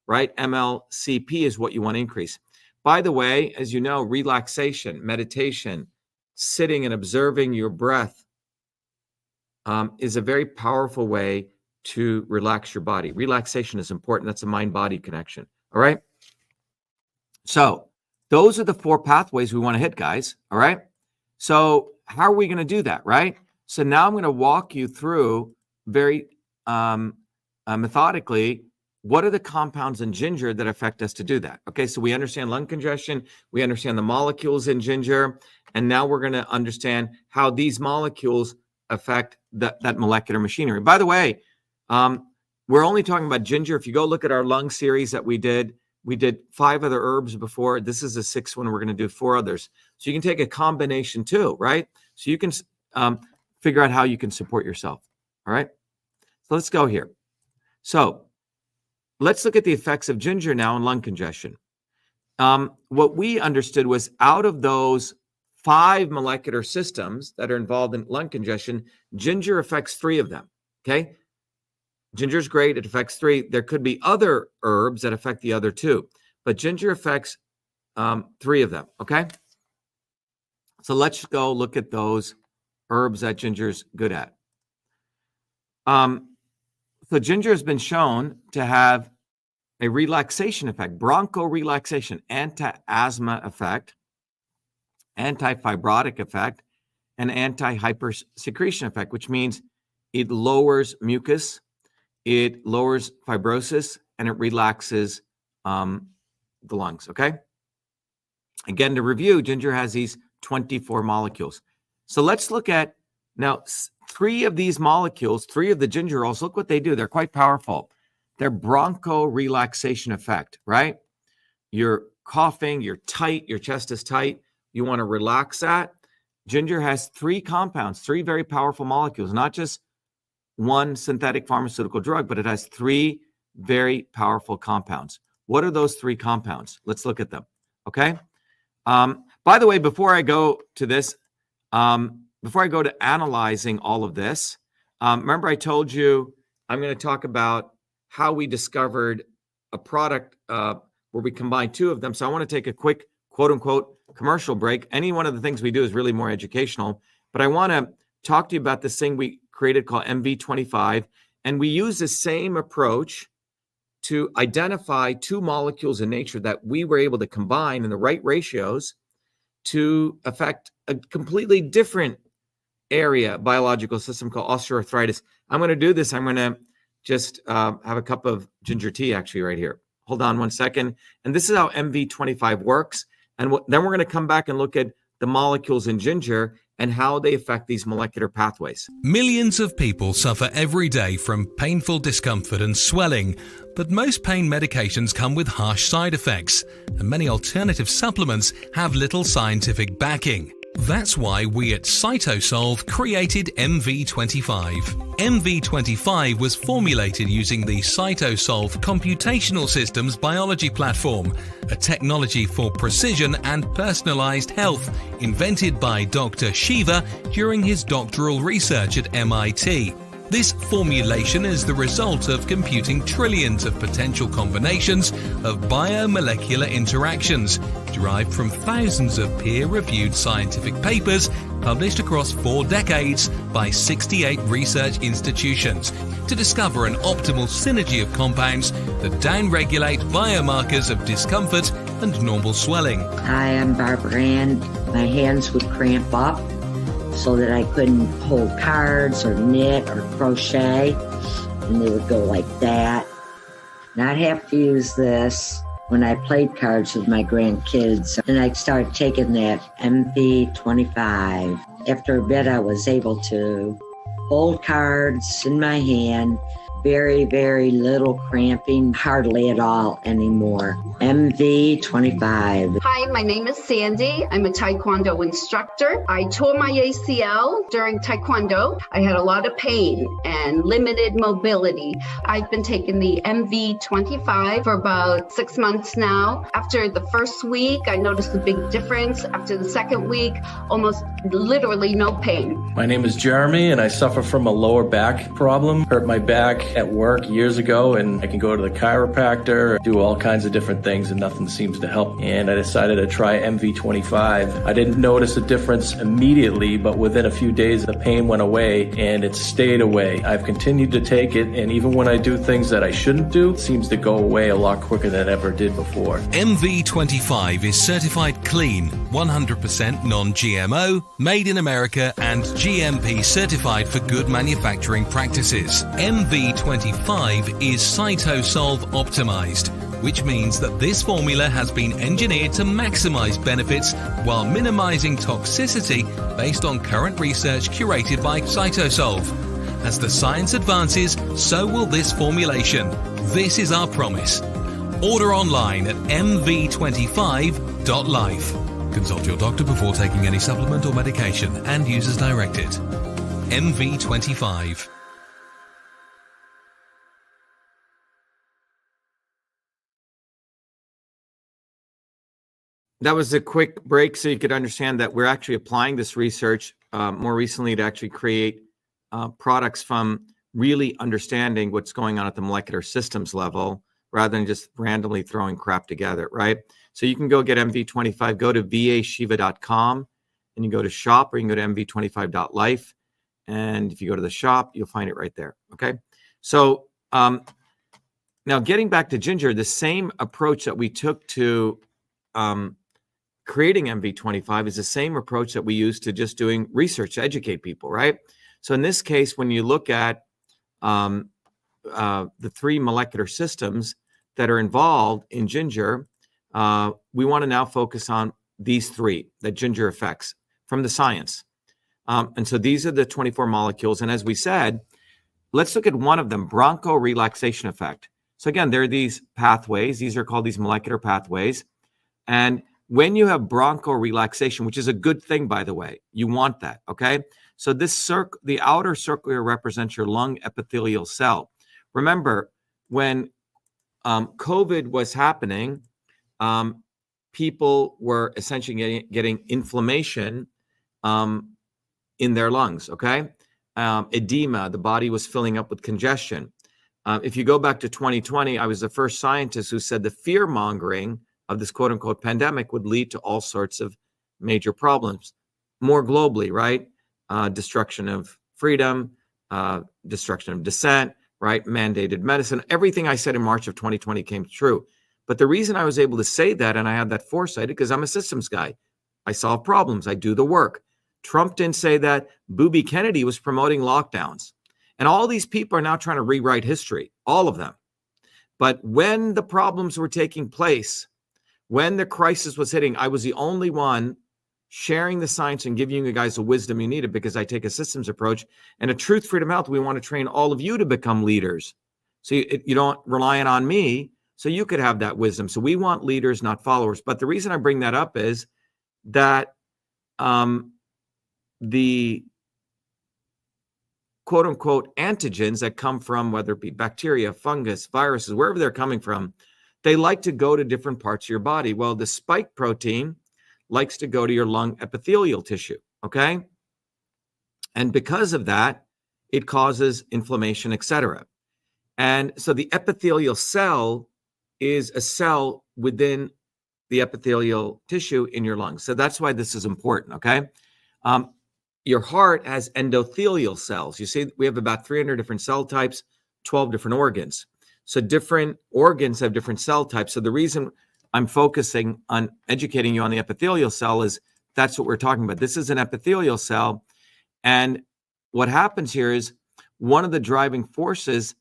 Speaker 1: right, MLCP is what you want to increase. By the way, as you know, relaxation, meditation, sitting and observing your breath is a very powerful way to relax your body. Relaxation is important. That's a mind-body connection. All right. So those are the 4 pathways we want to hit, guys. All right. So how are we going to do that? Right. So now I'm going to walk you through very methodically, what are the compounds in ginger that affect us to do that? Okay. So we understand lung congestion. We understand the molecules in ginger. And now we're going to understand how these molecules affect that molecular machinery. By the way, we're only talking about ginger. If you go look at our lung series that we did 5 other herbs before. This is the 6th one. We're going to do 4 others. So you can take a combination too, right? So you can figure out how you can support yourself. All right. So let's go here. So let's look at the effects of ginger now in lung congestion. What we understood was out of those 5 molecular systems that are involved in lung congestion, ginger affects 3 of them. Okay. Ginger is great. It affects 3. There could be other herbs that affect the other 2, but ginger affects 3 of them. Okay. So let's go look at those herbs that ginger's good at. So ginger has been shown to have a relaxation effect, broncho-relaxation, anti-asthma effect, anti-fibrotic effect, and anti-hypersecretion effect, which means it lowers mucus, it lowers fibrosis, and it relaxes the lungs, okay? Again, to review, ginger has these 24 molecules. So let's look at now 3 of these molecules, 3 of the gingerols. Look what they do. They're quite powerful. They're broncho-relaxation effect, right? You're coughing, you're tight, your chest is tight. You want to relax that. Ginger has 3 compounds, 3 very powerful molecules, not just one synthetic pharmaceutical drug, but it has 3 very powerful compounds. What are those 3 compounds? Let's look at them, okay? By the way, before I go to this, before I go to analyzing all of this, remember I told you I'm going to talk about how we discovered a product where we combined 2 of them. So I want to take a quick quote unquote commercial break. Any one of the things we do is really more educational, but I want to talk to you about this thing we created called MV25. And we use the same approach to identify 2 molecules in nature that we were able to combine in the right ratios to affect a completely different area, biological system called osteoarthritis. I'm going to do this. I'm going to just have a cup of ginger tea actually right here. Hold on one second. And this is how MV25 works. And then we're going to come back and look at the molecules in ginger and how they affect these molecular pathways.
Speaker 2: Millions of people suffer every day from painful discomfort and swelling, but most pain medications come with harsh side effects, and many alternative supplements have little scientific backing. That's why we at CytoSolve created MV25. MV25 was formulated using the CytoSolve computational systems biology platform, a technology for precision and personalized health invented by Dr.SHIVA during his doctoral research at MIT. This formulation is the result of computing trillions of potential combinations of biomolecular interactions derived from thousands of peer-reviewed scientific papers published across 4 decades by 68 research institutions to discover an optimal synergy of compounds that downregulate biomarkers of discomfort and normal swelling.
Speaker 3: Hi, I'm Barbara Ann. My hands would cramp up so that I couldn't hold cards or knit or crochet, and they would go like that. And I'd have to use this when I played cards with my grandkids. And I started taking that MV25. After a bit, I was able to hold cards in my hand. Very, very little cramping, hardly at all anymore. MV25.
Speaker 4: Hi, my name is Sandy. I'm a Taekwondo instructor. I tore my ACL during Taekwondo. I had a lot of pain and limited mobility. I've been taking the MV25 for about 6 months now. After the first week, I noticed a big difference. After the second week, almost literally no pain.
Speaker 5: My name is Jeremy, and I suffer from a lower back problem. Hurt my back at work years ago, and I can go to the chiropractor, do all kinds of different things, and nothing seems to help. And I decided to try MV25. I didn't notice a difference immediately, but within a few days the pain went away, and it stayed away. I've continued to take it, and even when I do things that I shouldn't do, it seems to go away a lot quicker than it ever did before.
Speaker 2: MV25 is certified clean, 100% non-GMO, made in America, and GMP certified for good manufacturing practices. MV25 is CytoSolve optimized, which means that this formula has been engineered to maximize benefits while minimizing toxicity based on current research curated by CytoSolve. As the science advances, so will this formulation. This is our promise. Order online at mv25.life. Consult your doctor before taking any supplement or medication and use as directed. MV25.
Speaker 1: That was a quick break so you could understand that we're actually applying this research more recently to actually create products from really understanding what's going on at the molecular systems level rather than just randomly throwing crap together, right? So you can go get MV25, go to vashiva.com, and you go to shop, or you can go to mv25.life. And if you go to the shop, you'll find it right there, okay? So now getting back to ginger, the same approach that we took to creating MV25 is the same approach that we use to just doing research to educate people, right? So in this case, when you look at the 3 molecular systems that are involved in ginger, we want to now focus on these three that ginger affects from the science. And so these are the 24 molecules. And as we said, let's look at one of them, bronchorelaxation effect. So again, there are these pathways. These are called these molecular pathways. And when you have bronchorelaxation, which is a good thing, by the way, you want that, okay? So this the outer circle here represents your lung epithelial cell. Remember, when COVID was happening, people were essentially getting inflammation in their lungs, okay? Edema, the body was filling up with congestion. If you go back to 2020, I was the first scientist who said the fear-mongering of this quote-unquote pandemic would lead to all sorts of major problems, more globally, right? Destruction of freedom, destruction of dissent, right? Mandated medicine. Everything I said in March of 2020 came true. But the reason I was able to say that and I had that foresight is because I'm a systems guy. I solve problems. I do the work. Trump didn't say that. Booby Kennedy was promoting lockdowns. And all these people are now trying to rewrite history, all of them. But when the problems were taking place, when the crisis was hitting, I was the only one sharing the science and giving you guys the wisdom you needed because I take a systems approach. And at Truth Freedom Health, we want to train all of you to become leaders. So you don't rely on me, so you could have that wisdom. So we want leaders, not followers. But the reason I bring that up is that the quote unquote antigens that come from, whether it be bacteria, fungus, viruses, wherever they're coming from, they like to go to different parts of your body. Well, the spike protein likes to go to your lung epithelial tissue, okay? And because of that, it causes inflammation, etc. And so the epithelial cell is a cell within the epithelial tissue in your lungs. So that's why this is important, okay? Your heart has endothelial cells. You see, we have about 300 different cell types, 12 different organs. So different organs have different cell types. So the reason I'm focusing on educating you on the epithelial cell is that's what we're talking about. This is an epithelial cell. And what happens here is one of the driving forces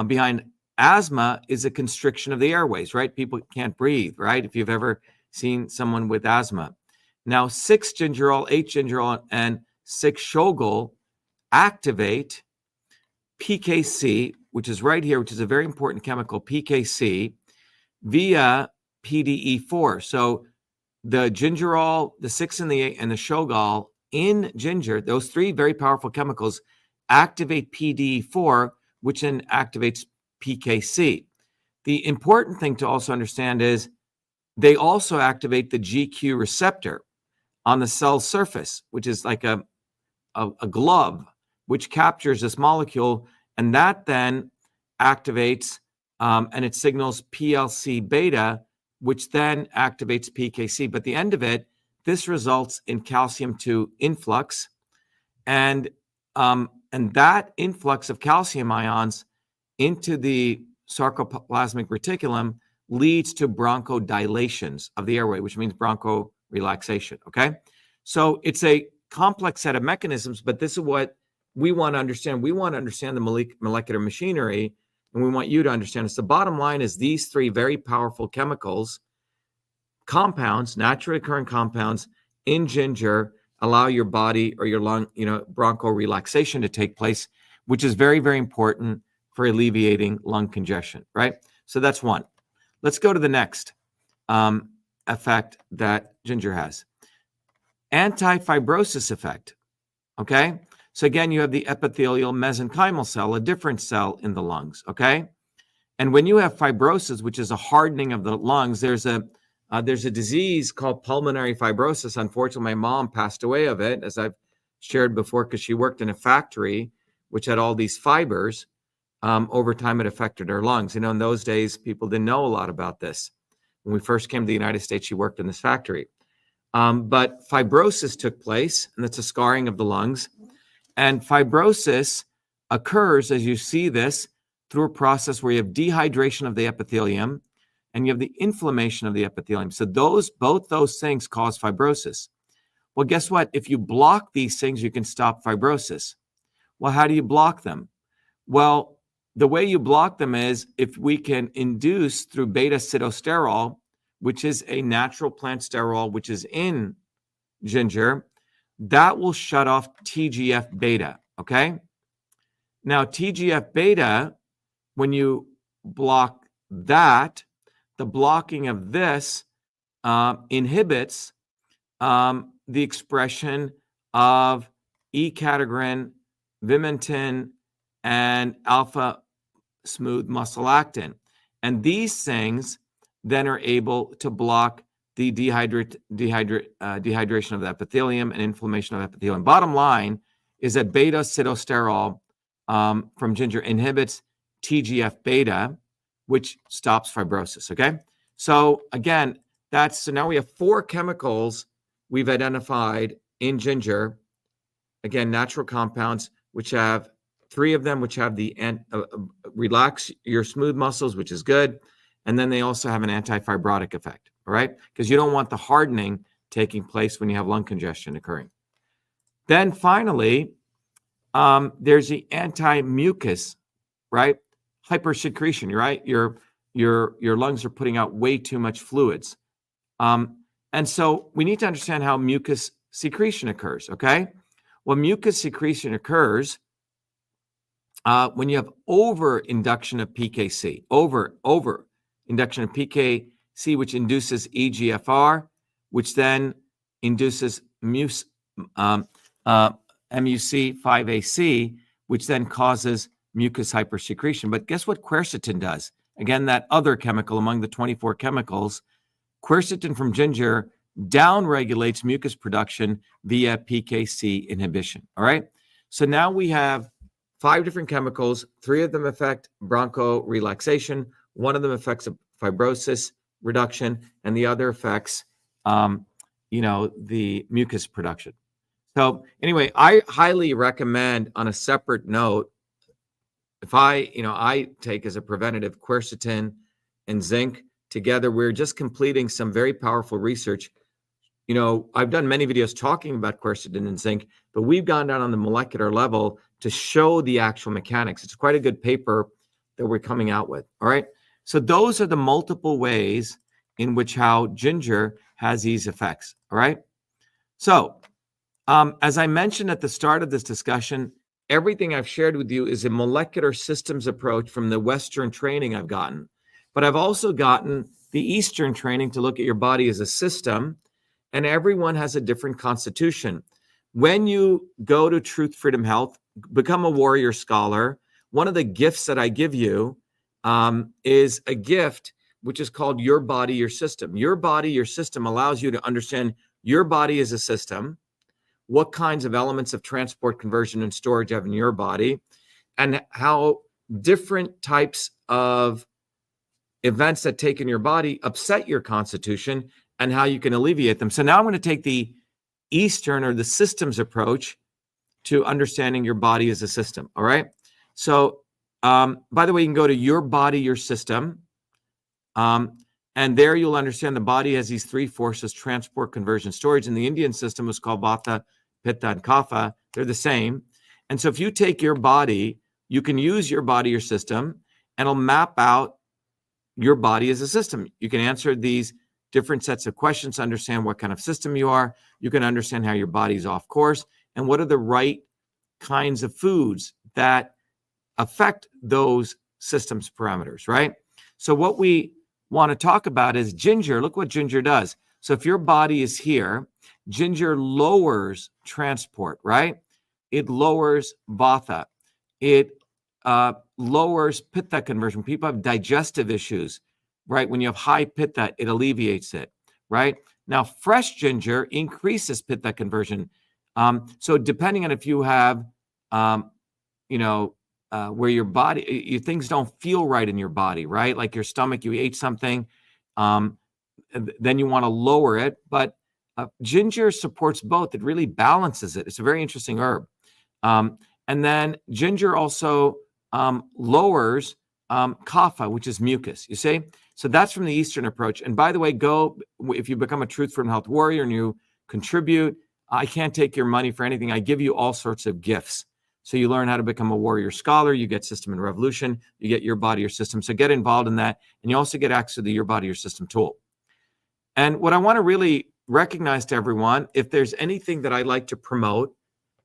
Speaker 1: behind asthma is a constriction of the airways, right? People can't breathe, right? If you've ever seen someone with asthma. Now, 6-gingerol, 8-gingerol, and 6-shogol activate PKC, which is right here, which is a very important chemical, PKC, via PDE4. So the gingerol, the 6 and the 8, and the shogol in ginger, those three very powerful chemicals activate PDE4, which then activates PKC. The important thing to also understand is they also activate the GQ receptor on the cell surface, which is like a glove, which captures this molecule, and that then activates and it signals PLC beta, which then activates PKC. But at the end of it, this results in calcium 2 influx, and that influx of calcium ions into the sarcoplasmic reticulum leads to bronchodilations of the airway, which means bronchorelaxation, okay? So it's a complex set of mechanisms, but this is what we want to understand. We want to understand the molecular machinery, and we want you to understand this. The bottom line is these three very powerful chemicals, compounds, naturally occurring compounds in ginger allow your body or your lung, bronchorelaxation to take place, which is very, very important for alleviating lung congestion, right? So that's one. Let's go to the next effect that ginger has. Anti-fibrosis effect, okay? So again, you have the epithelial mesenchymal cell, a different cell in the lungs, okay? And when you have fibrosis, which is a hardening of the lungs, there's a disease called pulmonary fibrosis. Unfortunately, my mom passed away of it, as I've shared before, because she worked in a factory which had all these fibers. Over time, it affected her lungs. In those days, people didn't know a lot about this. When we first came to the United States, she worked in this factory. But fibrosis took place, and that's a scarring of the lungs. And fibrosis occurs, as you see this, through a process where you have dehydration of the epithelium and you have the inflammation of the epithelium. So both those things cause fibrosis. Well, guess what? If you block these things, you can stop fibrosis. Well, how do you block them? Well, the way you block them is if we can induce through beta-sitosterol, which is a natural plant sterol, which is in ginger, that will shut off TGF beta, okay? Now, TGF beta, when you block that, the blocking of this inhibits the expression of E-catechin, vimentin, and alpha smooth muscle actin. And these things then are able to block the dehydration of the epithelium and inflammation of the epithelium. Bottom line is that beta-sitosterol from ginger inhibits TGF beta, which stops fibrosis, okay? So again, so now we have 4 chemicals we've identified in ginger. Again, natural compounds, which have 3 of them, which have the relax your smooth muscles, which is good. And then they also have an anti-fibrotic effect, all right? Because you don't want the hardening taking place when you have lung congestion occurring. Then finally, there's the anti-mucus, right? Hypersecretion, right? Your lungs are putting out way too much fluids. And so we need to understand how mucus secretion occurs, okay? Well, mucus secretion occurs when you have over-induction of PKC, over-induction of PKC, which induces EGFR, which then induces MUC5AC, which then causes mucus hypersecretion. But guess what quercetin does? Again, that other chemical among the 24 chemicals, quercetin from ginger downregulates mucus production via PKC inhibition, all right? So now we have 5 different chemicals. 3 of them affect bronchorelaxation. 1 of them affects fibrosis reduction, and the other affects, the mucus production. So anyway, I highly recommend, on a separate note, if I take as a preventative quercetin and zinc together. We're just completing some very powerful research. I've done many videos talking about quercetin and zinc, but we've gone down on the molecular level to show the actual mechanics. It's quite a good paper that we're coming out with. All right. So those are the multiple ways in which how ginger has these effects. All right. So as I mentioned at the start of this discussion, everything I've shared with you is a molecular systems approach from the Western training I've gotten. But I've also gotten the Eastern training to look at your body as a system, and everyone has a different constitution. When you go to Truth, Freedom, Health, become a warrior scholar, one of the gifts that I give you is a gift which is called Your Body, Your System. Your Body, Your System allows you to understand your body as a system, what kinds of elements of transport, conversion, and storage have in your body, and how different types of events that take in your body upset your constitution and how you can alleviate them. So now I'm going to take the Eastern or the systems approach to understanding your body as a system. All right. So, by the way, you can go to Your Body, Your System. And there you'll understand the body has these 3 forces: transport, conversion, storage. In the Indian system, it's called Vata, Pitta, and Kapha. They're the same. And so if you take your body, you can use Your Body, Your System, and it'll map out your body as a system. You can answer these different sets of questions to understand what kind of system you are. You can understand how your body's off course and what are the right kinds of foods that affect those systems parameters, right? So what we want to talk about is ginger. Look what ginger does. So if your body is here, ginger lowers transport, right? It lowers vata. It lowers pitta conversion. People have digestive issues, right? When you have high pitta, it alleviates it, right? Now, fresh ginger increases pitta conversion. So depending on if you have, where your body, things don't feel right in your body, right? Like your stomach, you ate something, then you want to lower it. But ginger supports both. It really balances it. It's a very interesting herb. And then ginger also lowers kapha, which is mucus, you see? So that's from the Eastern approach. And by the way, if you become a Truth from Health warrior and you contribute, I can't take your money for anything. I give you all sorts of gifts. So you learn how to become a warrior scholar. You get System and Revolution. You get Your Body, Your System. So get involved in that. And you also get access to the Your Body, Your System tool. And what I want to really recognize to everyone, if there's anything that I like to promote,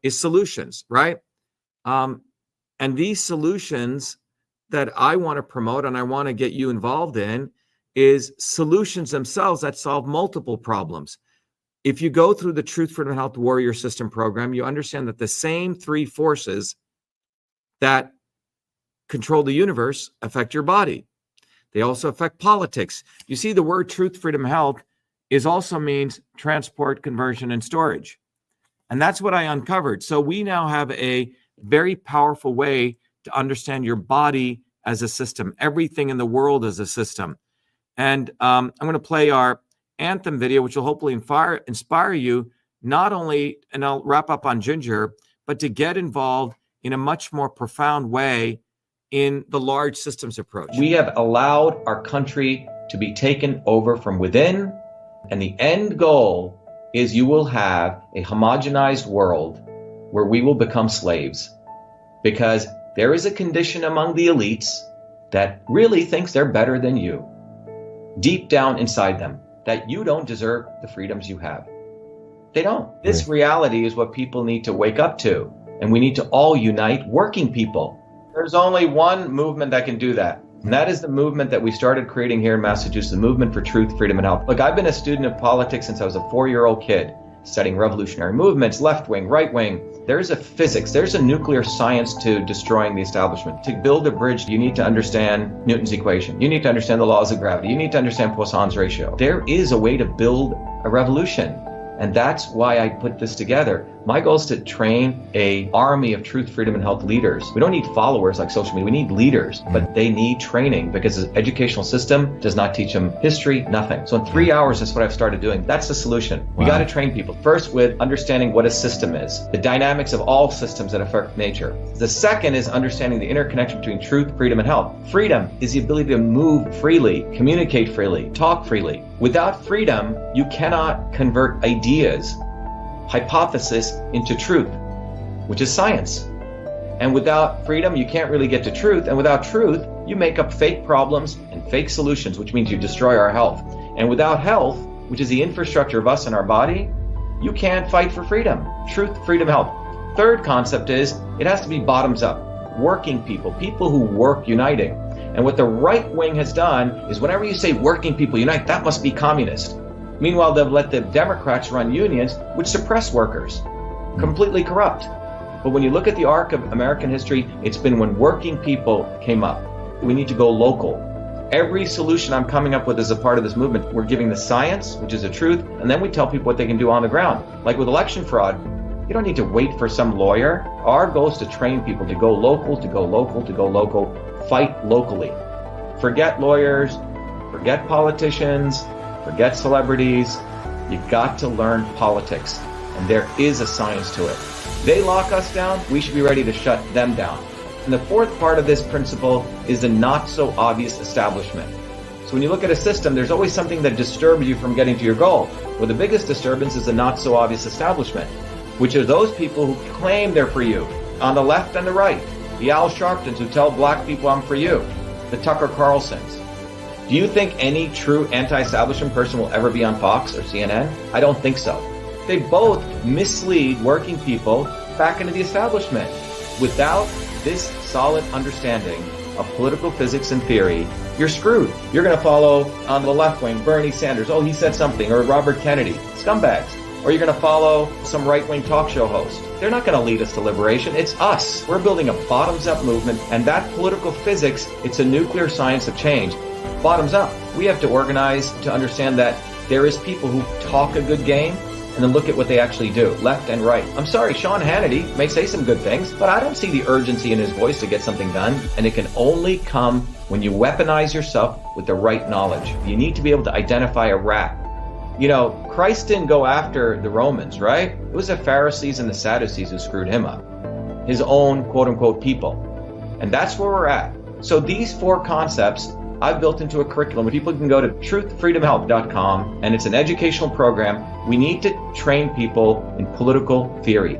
Speaker 1: is solutions, right? And these solutions that I want to promote and I want to get you involved in is solutions themselves that solve multiple problems. If you go through the Truth, Freedom, and Health Warrior System program, you understand that the same three forces that control the universe affect your body. They also affect politics. You see, the word truth, freedom, health also means transport, conversion, and storage. And that's what I uncovered. So we now have a very powerful way to understand your body as a system, everything in the world as a system. And I'm going to play our anthem video, which will hopefully inspire you, not only, and I'll wrap up on Ginger, but to get involved in a much more profound way in the large systems approach. We have allowed our country to be taken over from within, and the end goal is you will have a homogenized world where we will become slaves, because there is a condition among the elites that really thinks they're better than you, deep down inside them, that you don't deserve the freedoms you have. They don't. This reality is what people need to wake up to, and we need to all unite, working people. There's only one movement that can do that, and that is the movement that we started creating here in Massachusetts, the movement for truth, freedom, and health. Look, I've been a student of politics since I was a 4-year-old kid, studying revolutionary movements, left wing, right wing. There's a physics, there's a nuclear science to destroying the establishment. To build a bridge, you need to understand Newton's equation. You need to understand the laws of gravity. You need to understand Poisson's ratio. There is a way to build a revolution. And that's why I put this together. My goal is to train an army of truth, freedom, and health leaders. We don't need followers like social media. We need leaders, but they need training because the educational system does not teach them history, nothing. So in 3 hours, that's what I've started doing. That's the solution. We got to train people. First, with understanding what a system is, the dynamics of all systems that affect nature. The second is understanding the interconnection between truth, freedom, and health. Freedom is the ability to move freely, communicate freely, talk freely. Without freedom, you cannot convert ideas, hypothesis into truth, which is science. And without freedom, you can't really get to truth. And without truth, you make up fake problems and fake solutions, which means you destroy our health. And without health, which is the infrastructure of us and our body, you can't fight for freedom. Truth, freedom, health. Third concept is it has to be bottoms up. Working people, people who work uniting. And what the right wing has done is whenever you say working people unite, that must be communist. Meanwhile, they've let the Democrats run unions, which suppress workers, completely corrupt. But when you look at the arc of American history, it's been when working people came up. We need to go local. Every solution I'm coming up with as a part of this movement, we're giving the science, which is the truth, and then we tell people what they can do on the ground. Like with election fraud, you don't need to wait for some lawyer. Our goal is to train people to go local, to go local, to go local, fight locally. Forget lawyers, forget politicians, forget celebrities. You've got to learn politics, and there is a science to it. They lock us down, we should be ready to shut them down. And the fourth part of this principle is the not so obvious establishment. So when you look at a system, there's always something that disturbs you from getting to your goal. Well, the biggest disturbance is the not so obvious establishment, which are those people who claim they're for you, on the left and the right. The Al Sharptons who tell black people I'm for you. The Tucker Carlsons. Do you think any true anti-establishment person will ever be on Fox or CNN? I don't think so. They both mislead working people back into the establishment. Without this solid understanding of political physics and theory, you're screwed. You're going to follow on the left wing Bernie Sanders. Oh, he said something. Or Robert Kennedy. Scumbags. Or you're going to follow some right-wing talk show host. They're not going to lead us to liberation. It's us. We're building a bottoms-up movement, and that political physics, it's a nuclear science of change. Bottoms up. We have to organize to understand that there is people who talk a good game and then look at what they actually do, left and right. I'm sorry, Sean Hannity may say some good things, but I don't see the urgency in his voice to get something done, and it can only come when you weaponize yourself with the right knowledge. You need to be able to identify a rat. You know, Christ didn't go after the Romans, right? It was the Pharisees and the Sadducees who screwed him up. His own quote-unquote people. And that's where we're at. So these four concepts I've built into a curriculum. People can go to truthfreedomhealth.com, and it's an educational program. We need to train people in political theory.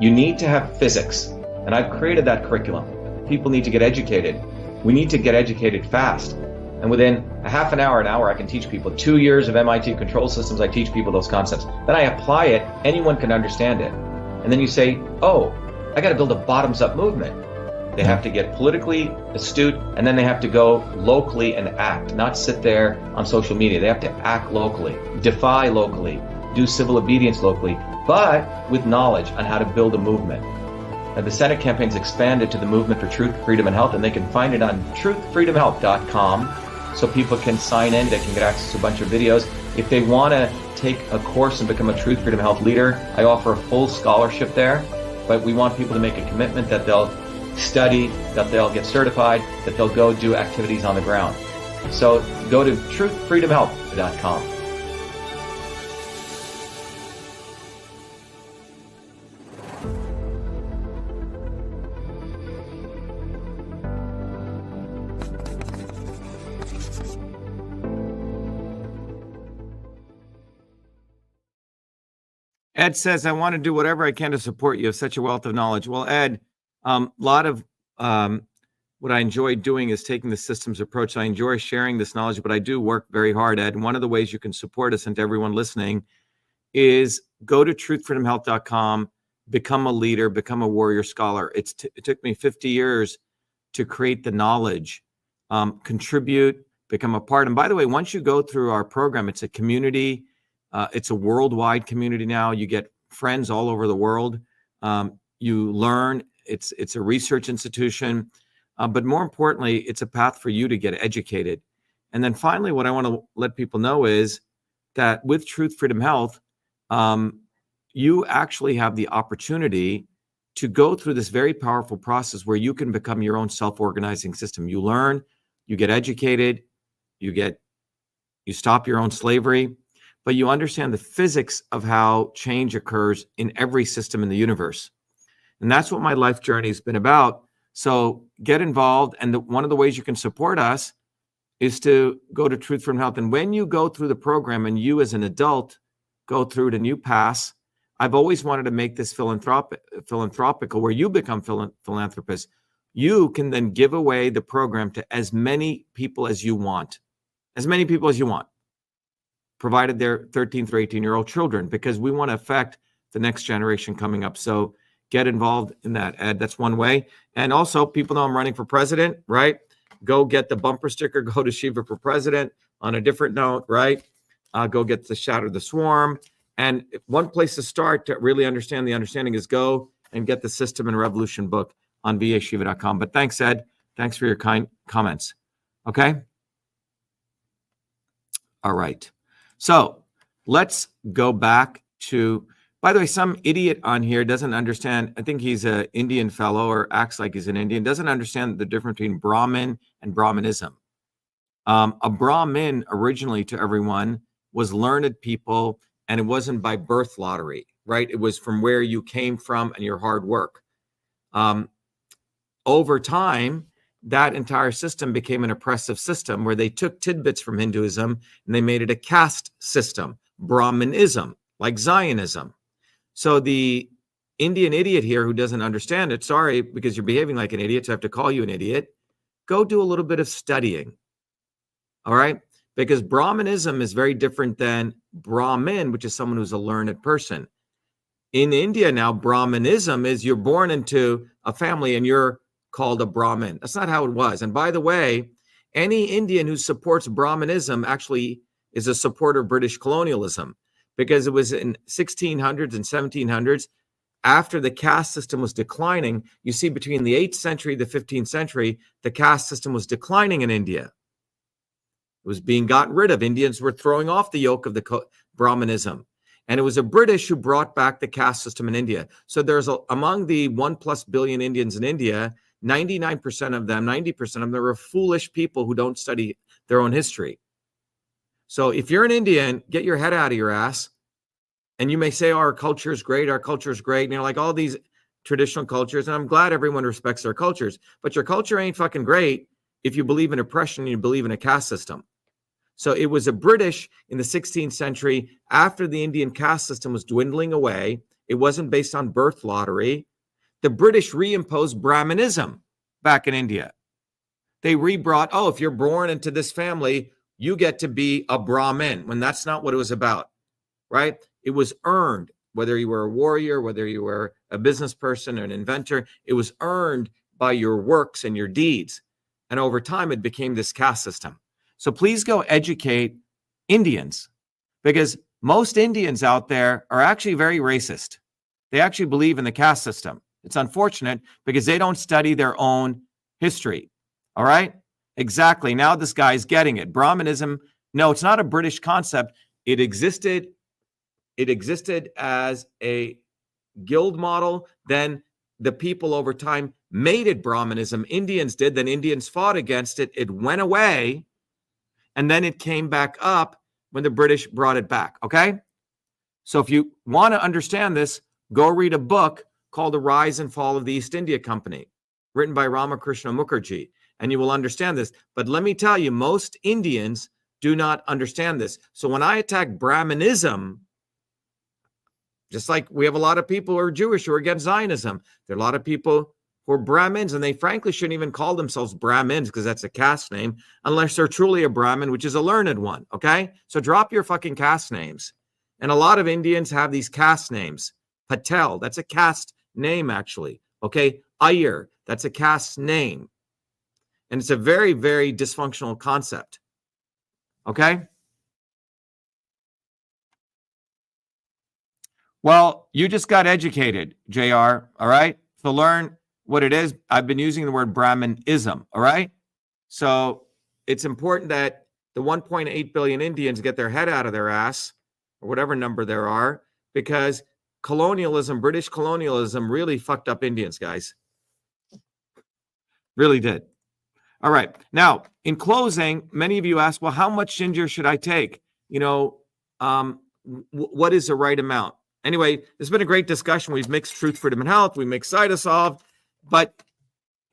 Speaker 1: You need to have physics, and I've created that curriculum. People need to get educated. We need to get educated fast. And And within a half an hour, I can teach people 2 years of MIT control systems. I teach people those concepts. Then I apply it. Anyone can understand it. And then you say, oh, I got to build a bottoms-up movement. They have to get politically astute, and then they have to go locally and act, not sit there on social media. They have to act locally, defy locally, do civil obedience locally, but with knowledge on how to build a movement. Now, the Senate campaign's expanded to the Movement for Truth, Freedom, and Health, and they can find it on truthfreedomhealth.com, so people can sign in, they can get access to a bunch of videos. If they want to take a course and become a Truth, Freedom, Health leader, I offer a full scholarship there, but we want people to make a commitment that they'll study, that they'll get certified, that they'll go do activities on the ground. So go to truthfreedomhealth.com. Ed says, I want to do whatever I can to support you. You have such a wealth of knowledge. Well, Ed, a lot of what I enjoy doing is taking the systems approach. I enjoy sharing this knowledge, but I do work very hard, Ed. And one of the ways you can support us, and to everyone listening, is go to truthfreedomhealth.com, become a leader, become a warrior scholar. It took me 50 years to create the knowledge, contribute, become a part. And by the way, once you go through our program, it's a community. It's a worldwide community now. You get friends all over the world. You learn. It's a research institution. But more importantly, it's a path for you to get educated. And then finally, what I want to let people know is that with Truth, Freedom, Health, you actually have the opportunity to go through this very powerful process where you can become your own self-organizing system. You learn, you get educated, you stop your own slavery, but you understand the physics of how change occurs in every system in the universe. And that's what my life journey has been about. So get involved. And one of the ways you can support us is to go to Truth from Health. And when you go through the program and you as an adult go through it and you pass, I've always wanted to make this philanthropical, where you become philanthropists. You can then give away the program to as many people as you want, provided they're 13 through 18-year-old children, because we want to affect the next generation coming up. So get involved in that, Ed. That's one way. And also, people know I'm running for president, right? Go get the bumper sticker, go to Shiva for president. On a different note, right? Go get the Shatter the Swarm. And one place to start to really understand the understanding is go and get the System and Revolution book on vashiva.com. But thanks, Ed. Thanks for your kind comments. Okay? All right. So let's go back to, by the way, some idiot on here doesn't understand. I think he's an Indian fellow or acts like he's an Indian, doesn't understand the difference between Brahmin and Brahmanism. A Brahmin originally, to everyone, was learned people, and it wasn't by birth lottery, right? It was from where you came from and your hard work. Over time, that entire system became an oppressive system where they took tidbits from Hinduism and they made it a caste system, Brahmanism, like Zionism. So the Indian idiot here who doesn't understand it, sorry, because you're behaving like an idiot, so I have to call you an idiot, go do a little bit of studying, all right? Because Brahmanism is very different than Brahmin, which is someone who's a learned person. In India now, Brahmanism is you're born into a family and you're called a Brahmin. That's not how it was. And by the way, any Indian who supports Brahmanism actually is a supporter of British colonialism, because it was in 1600s and 1700s, after the caste system was declining. You see, between the 8th century, the 15th century, the caste system was declining in India. It was being gotten rid of. Indians were throwing off the yoke of the Brahmanism. And it was the British who brought back the caste system in India. So there's among the 1+ billion Indians in India, 99% of them, 90% of them, are foolish people who don't study their own history. So if you're an Indian, get your head out of your ass. And you may say, oh, our culture is great. Our culture is great. And you're like all these traditional cultures. And I'm glad everyone respects their cultures. But your culture ain't fucking great if you believe in oppression and you believe in a caste system. So it was the British in the 16th century, after the Indian caste system was dwindling away. It wasn't based on birth lottery. The British reimposed Brahmanism back in India. they rebrought, oh, if you're born into this family, you get to be a Brahmin, when that's not what it was about, right? It was earned, whether you were a warrior, whether you were a business person or an inventor, it was earned by your works and your deeds. And over time, it became this caste system. So please go educate Indians, because most Indians out there are actually very racist. They actually believe in the caste system. It's unfortunate because they don't study their own history. All right? Exactly. Now this guy's getting it. Brahmanism, no, it's not a British concept. It existed as a guild model. Then the people over time made it Brahmanism. Indians did. Then Indians fought against it. It went away. And then it came back up when the British brought it back. Okay? So if you want to understand this, go read a book called The Rise and Fall of the East India Company, written by Ramakrishna Mukherjee, and you will understand this. But let me tell you, most Indians do not understand this. So when I attack Brahmanism, just like we have a lot of people who are Jewish who are against Zionism, there are a lot of people who are Brahmins, and they frankly shouldn't even call themselves Brahmins because that's a caste name, unless they're truly a Brahmin, which is a learned one, okay? So drop your fucking caste names. And a lot of Indians have these caste names. Patel, that's a caste name, actually, okay? Iyer, that's a caste name. And it's a very, very dysfunctional concept, okay? Well, you just got educated, JR, all right? So learn what it is. I've been using the word Brahmanism, all right? So it's important that the 1.8 billion Indians get their head out of their ass, or whatever number there are, because colonialism, British colonialism, really fucked up Indians, guys. Really did. All right. Now, in closing, many of you ask, well, how much ginger should I take? You know, what is the right amount? Anyway, it's been a great discussion. We've mixed Truth, Freedom, and Health. We mixed CytoSolve. But,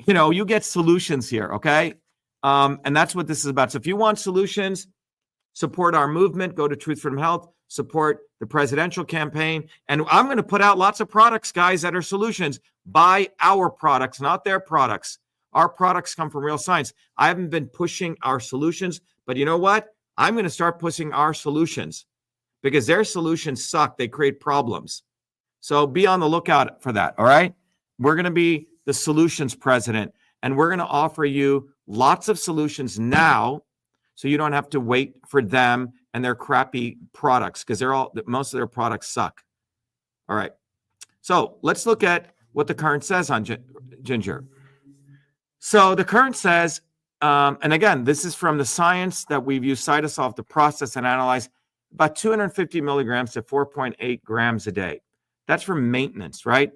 Speaker 1: you know, you get solutions here, okay? And that's what this is about. So if you want solutions, support our movement, go to Truth, Freedom, Health, support the presidential campaign. And I'm going to put out lots of products, guys, that are solutions. Buy our products, not their products. Our products come from real science. I haven't been pushing our solutions, but you know what? I'm going to start pushing our solutions because their solutions suck. They create problems. So be on the lookout for that, all right? We're going to be the solutions president, and we're going to offer you lots of solutions now so you don't have to wait for them and their crappy products, because most of their products suck. All right. So let's look at what the current says on ginger. So the current says, and again, this is from the science that we've used CytoSolve to process and analyze, about 250 milligrams to 4.8 grams a day. That's for maintenance, right?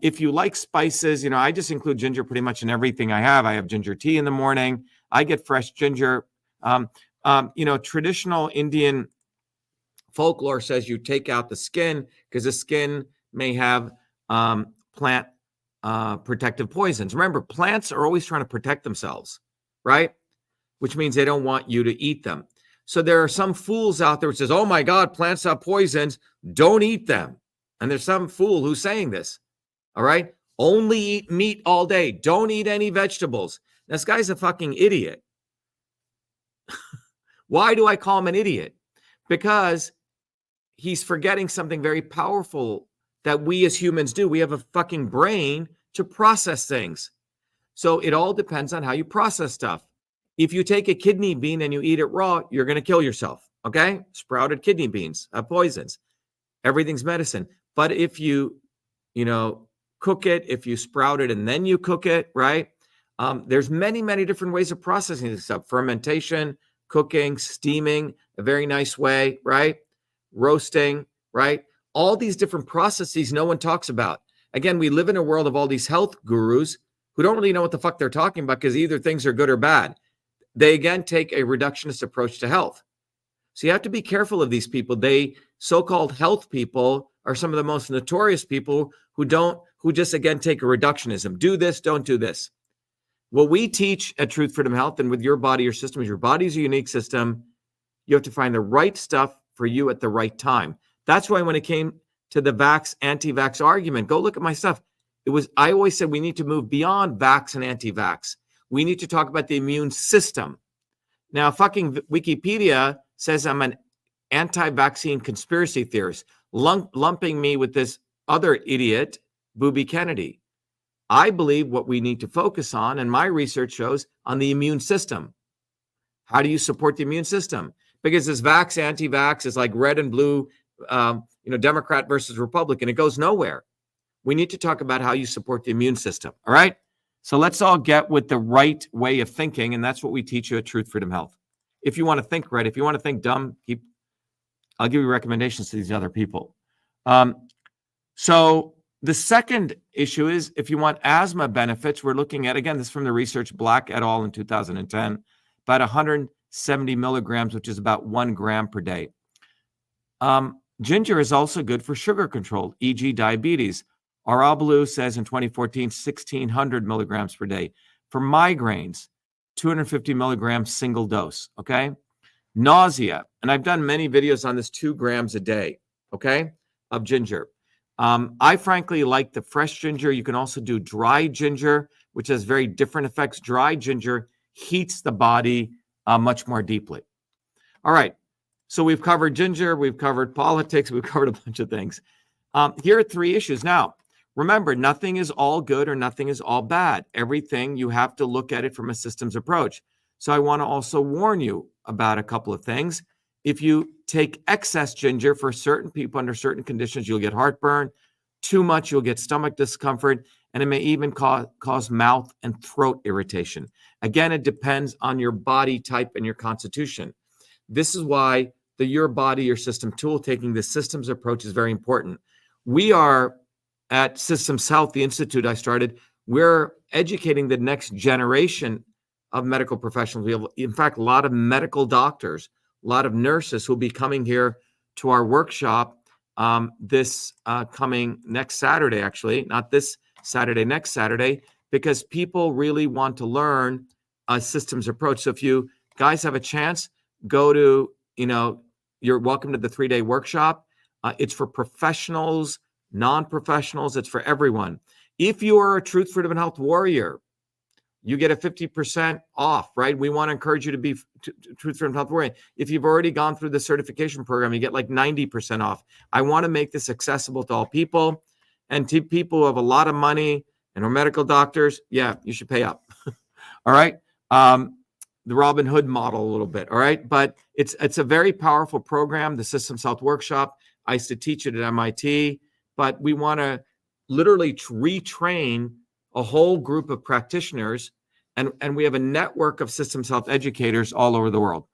Speaker 1: If you like spices, you know, I just include ginger pretty much in everything I have. I have ginger tea in the morning. I get fresh ginger. You know, traditional Indian folklore says you take out the skin because the skin may have plant protective poisons. Remember, plants are always trying to protect themselves, right? Which means they don't want you to eat them. So there are some fools out there who says, oh my God, plants have poisons, don't eat them. And there's some fool who's saying this, all right? Only eat meat all day. Don't eat any vegetables. This guy's a fucking idiot. Why do I call him an idiot? Because he's forgetting something very powerful that we as humans do. We have a fucking brain to process things. So it all depends on how you process stuff. If you take a kidney bean and you eat it raw, you're going to kill yourself, okay? Sprouted kidney beans have poisons. Everything's medicine. But if you cook it, if you sprout it and then you cook it, right? There's many, many different ways of processing this stuff. Fermentation, cooking, steaming, a very nice way, right? Roasting, right? All these different processes no one talks about. Again, we live in a world of all these health gurus who don't really know what the fuck they're talking about because either things are good or bad. They, again, take a reductionist approach to health. So you have to be careful of these people. They, so-called health people, are some of the most notorious people who just, again, take a reductionism. Do this, don't do this. What we teach at Truth, Freedom, Health, and with your body, your system, is your body's a unique system. You have to find the right stuff for you at the right time. That's why when it came to the vax, anti-vax argument, go look at my stuff. I always said we need to move beyond vax and anti-vax. we need to talk about the immune system. Now, fucking Wikipedia says I'm an anti-vaccine conspiracy theorist, lumping me with this other idiot, Booby Kennedy. I believe what we need to focus on, and my research shows, on the immune system. How do you support the immune system? Because this vax, anti-vax is like red and blue, Democrat versus Republican. It goes nowhere. We need to talk about how you support the immune system. All right. So let's all get with the right way of thinking. And that's what we teach you at Truth Freedom Health. If you want to think right, if you want to think dumb, I'll give you recommendations to these other people. So the second issue is if you want asthma benefits, we're looking at, again, this is from the research, Black et al. In 2010, about 170 milligrams, which is about 1 gram per day. Ginger is also good for sugar control, e.g. diabetes. Arablou says in 2014, 1,600 milligrams per day. For migraines, 250 milligrams single dose, okay? Nausea, and I've done many videos on this, 2 grams a day, okay, of ginger. I frankly like the fresh ginger. You can also do dry ginger, which has very different effects. Dry ginger heats the body much more deeply. All right, so we've covered ginger, we've covered politics, we've covered a bunch of things. Here are 3 issues. Now, remember, nothing is all good or nothing is all bad. Everything, you have to look at it from a systems approach. So I want to also warn you about a couple of things. If you take excess ginger, for certain people under certain conditions, you'll get heartburn. Too much, you'll get stomach discomfort, and it may even cause mouth and throat irritation. Again, it depends on your body type and your constitution. This is why the Your Body, Your System tool, taking the systems approach, is very important. We are at Systems Health, the institute I started, we're educating the next generation of medical professionals. We have, in fact, a lot of medical doctors, a lot of nurses who will be coming here to our workshop this coming next Saturday, actually, not this Saturday, next Saturday, because people really want to learn a systems approach. So if you guys have a chance, go to, you're welcome to the 3-day workshop. It's for professionals, non-professionals, it's for everyone. If you are a Truth, Freedom, and Health warrior, you get a 50% off, right? We want to encourage you to be Truth, Freedom, Health warrior. If you've already gone through the certification program, you get like 90% off. I want to make this accessible to all people, and to people who have a lot of money and are medical doctors. Yeah, you should pay up. All right. The Robin Hood model a little bit. All right. But it's a very powerful program, the Systems Health Workshop. I used to teach it at MIT, but we want to literally retrain a whole group of practitioners, and we have a network of systems health educators all over the world.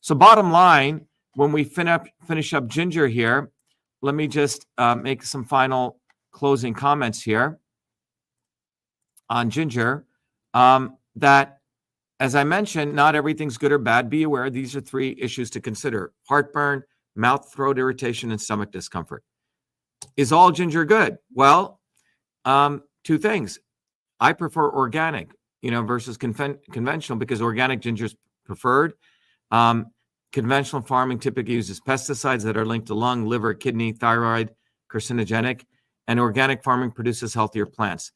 Speaker 1: So bottom line, when we finish up ginger here, let me just make some final closing comments here on ginger, that, as I mentioned, not everything's good or bad. Be aware these are 3 issues to consider: heartburn, mouth, throat irritation, and stomach discomfort. Is all ginger good? Well, 2 things. I prefer organic, versus conventional, because organic ginger is preferred. Conventional farming typically uses pesticides that are linked to lung, liver, kidney, thyroid, carcinogenic, and organic farming produces healthier plants.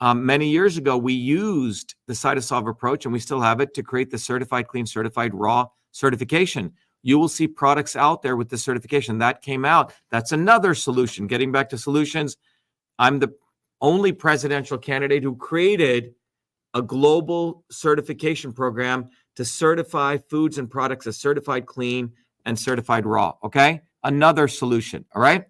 Speaker 1: Many years ago, we used the CytoSolve approach, and we still have it, to create the certified clean, certified raw certification. You will see products out there with the certification that came out. That's another solution. Getting back to solutions, I'm the only presidential candidate who created a global certification program to certify foods and products as certified clean and certified raw. Okay. Another solution. All right.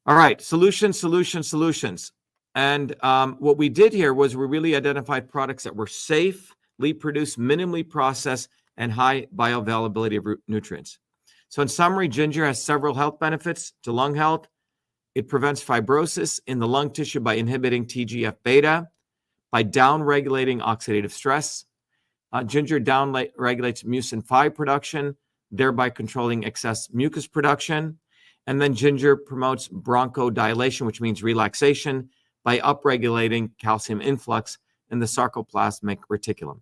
Speaker 1: All right. Solutions. And what we did here was we really identified products that were safely produced, minimally processed, and high bioavailability of nutrients. So in summary, ginger has several health benefits to lung health. It prevents fibrosis in the lung tissue by inhibiting TGF-beta, by downregulating oxidative stress. Ginger downregulates mucin-5 production, thereby controlling excess mucus production. And then ginger promotes bronchodilation, which means relaxation, by upregulating calcium influx in the sarcoplasmic reticulum.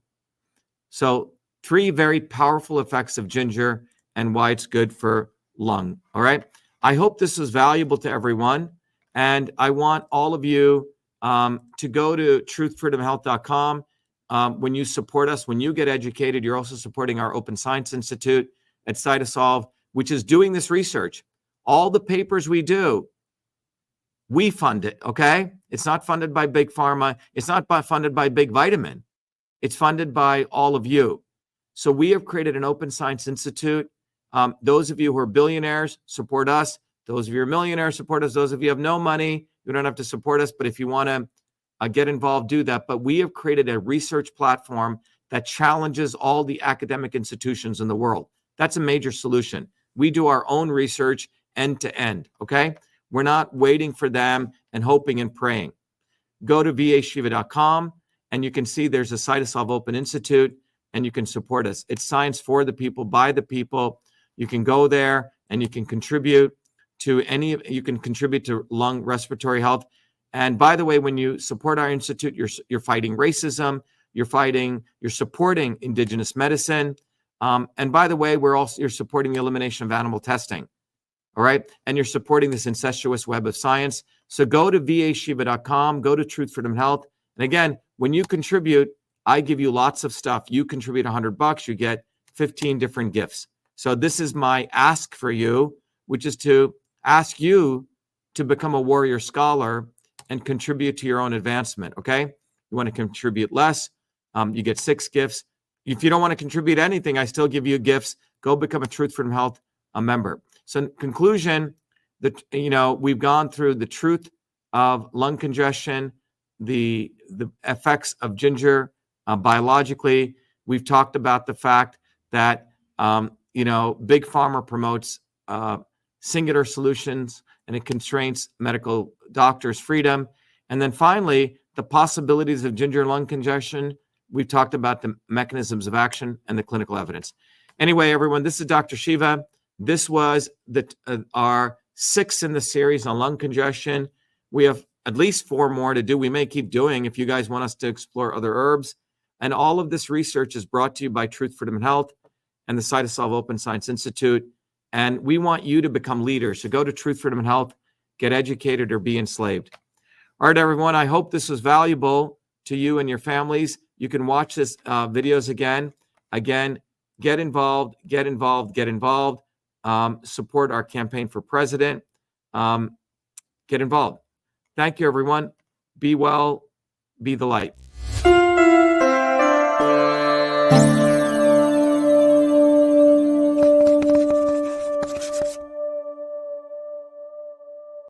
Speaker 1: So 3 very powerful effects of ginger and why it's good for lung. All right. I hope this was valuable to everyone. And I want all of you to go to truthfreedomhealth.com when you support us, when you get educated, you're also supporting our Open Science Institute at CytoSolve, which is doing this research. All the papers we do, we fund it, okay? It's not funded by Big Pharma. It's not funded by Big Vitamin. It's funded by all of you. So we have created an Open Science Institute. Those of you who are billionaires, support us. Those of you who are millionaires, support us. Those of you who have no money, you don't have to support us. But if you want to get involved, do that. But we have created a research platform that challenges all the academic institutions in the world. That's a major solution. We do our own research end to end, okay? We're not waiting for them and hoping and praying. Go to vashiva.com and you can see there's a CytoSolve Open Institute and you can support us. It's science for the people, by the people. You can go there and you can contribute to you can contribute to lung respiratory health. And by the way, when you support our institute, you're fighting racism, you're supporting indigenous medicine. And by the way, you're supporting the elimination of animal testing. All right. And you're supporting this incestuous web of science. So go to vashiva.com, go to Truth, Freedom, Health. And again, when you contribute, I give you lots of stuff. You contribute $100, you get 15 different gifts. So this is my ask for you, which is to ask you to become a warrior scholar and contribute to your own advancement. Okay. You want to contribute less, you get 6 gifts. If you don't want to contribute anything, I still give you gifts. Go become a Truth, Freedom, Health member. So in conclusion, we've gone through the truth of lung congestion, the effects of ginger biologically. We've talked about the fact that Big Pharma promotes singular solutions and it constrains medical doctors' freedom. And then finally, the possibilities of ginger lung congestion. We've talked about the mechanisms of action and the clinical evidence. Anyway, everyone, this is Dr. Shiva. This was our 6th in the series on lung congestion. We have at least 4 more to do. We may keep doing if you guys want us to explore other herbs. And all of this research is brought to you by Truth, Freedom, and Health and the CytoSolve Open Science Institute. And we want you to become leaders. So go to Truth, Freedom, and Health, get educated, or be enslaved. All right, everyone, I hope this was valuable to you and your families. You can watch this videos again. Again, get involved, get involved, get involved. Support our campaign for president. Get involved. Thank you, everyone. Be well, be the light.